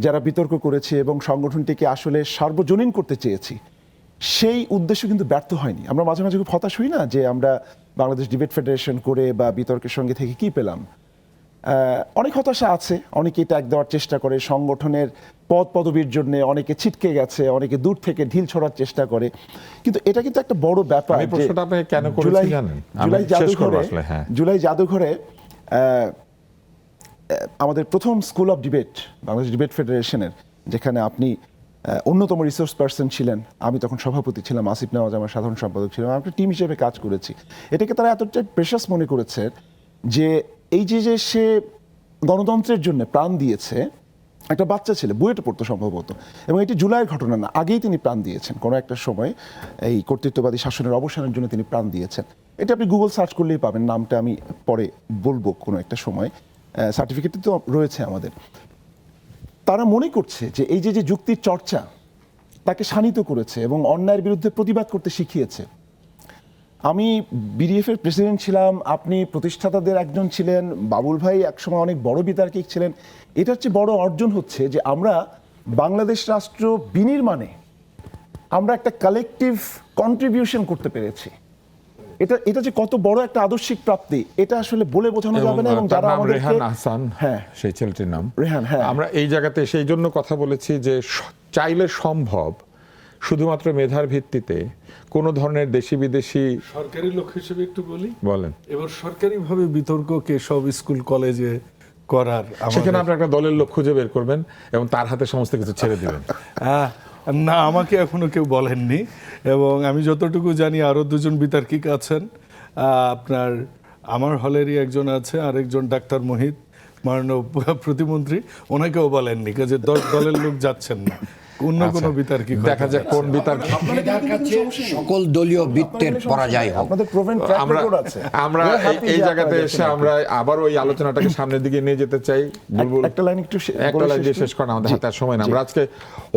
যারা বিতর্ক করেছে এবং সংগঠনটিকে আসলে সার্বজনীন করতে চেয়েছি, সেই উদ্দেশ্য কিন্তু ব্যর্থ হয়নি। আমরা মাঝে মাঝে খুব হতাশ হই না যে আমরা বাংলাদেশ ডিবেট ফেডারেশন করে বা বিতর্কের সঙ্গে থেকে কি পেলাম। অনেক হতাশা আছে, অনেকে ট্যাগ দেওয়ার চেষ্টা করে সংগঠনের পদ পদবীর জন্য, অনেকে ছিটকে গেছে, অনেকে দূর থেকে ঢিল ছড়ার চেষ্টা করে। কিন্তু এটা কিন্তু একটা বড় ব্যাপার। জুলাই জাদুঘরে আমাদের প্রথম school of debate Bangladesh debate ফেডারেশনের, যেখানে আপনি অন্যতম রিসোর্স পার্সন ছিলেন, আমি তখন সভাপতি ছিলাম, আসিফ নেওয়াজ আমার সাধারণ সম্পাদক ছিলাম, আমরা টিম হিসেবে কাজ করেছি। এটাকে তারা এতটাই প্রেশাস মনে করেছে যে এই যে সে গণতন্ত্রের জন্য প্রাণ দিয়েছে, একটা বাচ্চা ছেলে, বুয়েটে পড়তো সম্ভবত, এবং এটি জুলাইয়ের ঘটনা না, আগেই তিনি প্রাণ দিয়েছেন কোনো একটা সময়, এই কর্তৃত্ববাদী শাসনের অবসানের জন্য তিনি প্রাণ দিয়েছেন। এটা আপনি গুগল সার্চ করলেই পাবেন, নামটা আমি পরে বলবো কোনো একটা সময়, সার্টিফিকেট তো রয়েছে আমাদের। তারা মনে করছে যে এই যে যুক্তির চর্চা তাকে শানিত করেছে এবং অন্যায়ের বিরুদ্ধে প্রতিবাদ করতে শিখিয়েছে। আমি বিডিএফ এর প্রেসিডেন্ট ছিলাম, আপনি প্রতিষ্ঠাতাদের একজন ছিলেন, বাবুল ভাই একসময় অনেক বড় বিতার্কিক ছিলেন। এটার চেয়ে বড় অর্জন হচ্ছে যে আমরা বাংলাদেশ রাষ্ট্র বিনির্মাণে আমরা একটা কালেকটিভ কন্ট্রিবিউশন করতে পেরেছি। এটা যে কত বড় একটা আদর্শিক প্রাপ্তি, এটা আসলে বলে বোঝানো যাবে না। এবং যারা আমাদের রেহান আহসান, হ্যাঁ সেই ছেলেটির নাম রেহান, হ্যাঁ, আমরা এই জায়গাতে সেই জন্য কথা বলেছি যে চাইলে সম্ভব শুধুমাত্র মেধার ভিত্তিতে কোনো ধরনের দেশি বিদেশি। সরকারি লোক হিসেবে একটু বলি, বলেন, এবার সরকারিভাবে বিতর্ককে সব স্কুল কলেজে করার সেখানে আপনি একটা দলের লোক খুঁজে বের করবেন এবং তার হাতে সমস্ত কিছু ছেড়ে দিবেন। না, আমাকে এখনো কেউ বলেননি, এবং আমি যতটুকু জানি আরো দুজন বিতার্কিক আছেন। আপনার আমার হলেরই একজন আছে, আরেকজন ডাক্তার মোহিত, মাননীয় প্রতিমন্ত্রী, ওনাকেও বলেননি যে দলের লোক যাচ্ছেন না, অন্য কোনো বিতার্কিক। দেখা যাক কোন বিতার্কিক। মেধার কাছে সকল দলীয় বৃত্তের পরাজয় হোক। আপনাদের প্রভেন ট্র্যাক রেকর্ড আছে। আমরা এই জায়গাতে এসে আমরা আবার ওই আলোচনাটাকে সামনের দিকে নিয়ে যেতে চাই। বুলবুল, একটা লাইন একটু একটা লাইন দিয়ে শেষ করেন, আমাদের হাতে আর সময় না, আমরা আজকে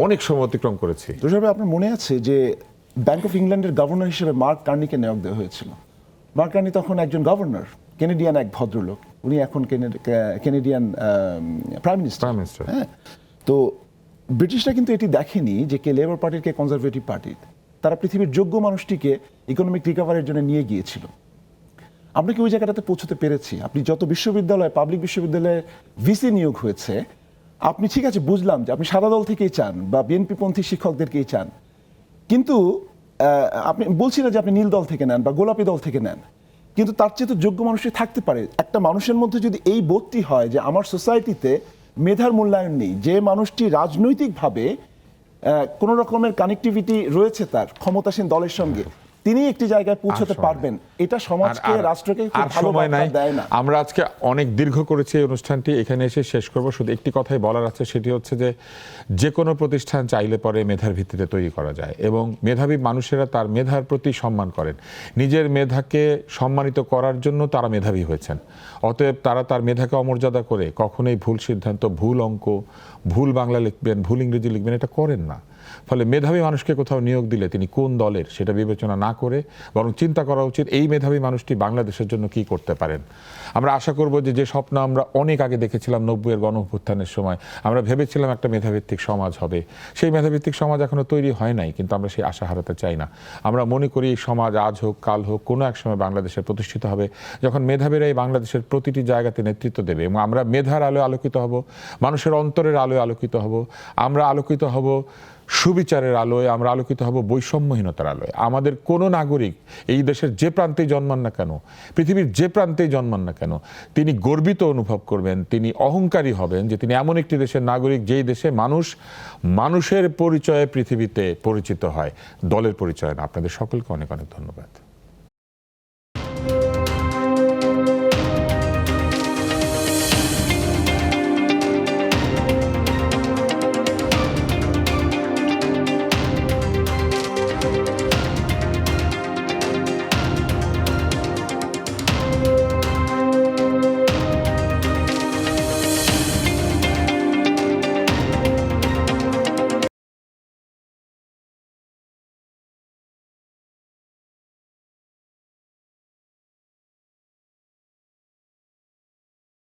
অনেক সময় অতিক্রম করেছি। তুষার ভাই, আপনার মনে আছে যে ব্যাংক অফ ইংল্যান্ডের গভর্নর হিসেবে মার্ক কার্নিকে নিয়োগ দেওয়া হয়েছিল? মার্ক কার্নি তখন একজন গভর্নর, কেনেডিয়ান এক ভদ্রলোক, উনি এখন কেনেডিয়ান প্রাইম মিনিস্টার। হ্যাঁ, তো ব্রিটিশরা কিন্তু এটি দেখেনি যে কে লেবার পার্টির কে কনজারভেটিভ পার্টির। তারা পৃথিবীর যোগ্য মানুষটিকে ইকোনমিক রিকভারির জন্য নিয়ে গিয়েছিল। আমরা কি ওই জায়গাটাতে পৌঁছতে পেরেছি? আপনি যত বিশ্ববিদ্যালয়, পাবলিক বিশ্ববিদ্যালয়ে ভিসি নিয়োগ হয়েছে, আপনি ঠিক আছে বুঝলাম যে আপনি সাদা দল থেকেই চান বা বিএনপি পন্থী শিক্ষকদেরকেই চান, কিন্তু আপনি বলছি না যে আপনি নীল দল থেকে নেন বা গোলাপি দল থেকে নেন, কিন্তু তার চেয়ে তো যোগ্য মানুষই থাকতে পারে। একটা মানুষের মধ্যে যদি এই বোধটি হয় যে আমার সোসাইটিতে মেধার মূল্যায়ন নেই, যে মানুষটি রাজনৈতিকভাবে কোনো রকমের কানেক্টিভিটি রয়েছে তার ক্ষমতাসীন দলের সঙ্গে, তিনি একটি জায়গায় পৌঁছতে পারবেন, এটা সমাজকে, রাষ্ট্রকে খুব ভালো বার্তা দেয় না। আমরা আজকে অনেক দীর্ঘ করেছি এই অনুষ্ঠানটি, এখানে এসে শেষ করব। শুধু একটি কথাই বলার আছে, সেটি হচ্ছে যে কোনো প্রতিষ্ঠান চাইলে পরে মেধার ভিত্তিতে তৈরি করা যায় এবং মেধাবী মানুষেরা তার মেধার প্রতি সম্মান করেন। নিজের মেধাকে সম্মানিত করার জন্য তারা মেধাবী হয়েছেন। অতএব তারা তার মেধাকে অমর্যাদা করে কখনোই ভুল সিদ্ধান্ত, ভুল অঙ্ক, ভুল বাংলা লিখবেন, ভুল ইংরেজি লিখবেন, এটা করেন না। ফলে মেধাবী মানুষকে কোথাও নিয়োগ দিলে তিনি কোন দলের সেটা বিবেচনা না করে বরং চিন্তা করা উচিত এই মেধাবী মানুষটি বাংলাদেশের জন্য কি করতে পারেন। আমরা আশা করব যে স্বপ্ন আমরা অনেক আগে দেখেছিলাম 90-এর গণঅভ্যুত্থানের সময়, আমরা ভেবেছিলাম একটা মেধাভিত্তিক সমাজ হবে, সেই মেধাভিত্তিক সমাজ এখনো তৈরি হয় নাই, কিন্তু আমরা সেই আশা হারাতে চাই না। আমরা মনে করি এই সমাজ আজ হোক কাল হোক কোনো এক সময় বাংলাদেশে প্রতিষ্ঠিত হবে, যখন মেধাবীরা এই বাংলাদেশের প্রতিটি জায়গাতে নেতৃত্ব দেবে এবং আমরা মেধার আলোয় আলোকিত হব, মানুষের অন্তরের আলোয় আলোকিত হব, আমরা আলোকিত হব সুবিচারের আলোয়, আমরা আলোকিত হব বৈষম্যহীনতার আলোয়। আমাদের কোনো নাগরিক এই দেশের যে প্রান্তেই জন্মান না কেন, পৃথিবীর যে প্রান্তেই জন্মান না কেন, তিনি গর্বিত অনুভব করবেন, তিনি অহংকারী হবেন যে তিনি এমন একটি দেশের নাগরিক যেই দেশে মানুষ মানুষের পরিচয়ে পৃথিবীতে পরিচিত হয়, দলের পরিচয় না। আপনাদের সকলকে অনেক অনেক ধন্যবাদ।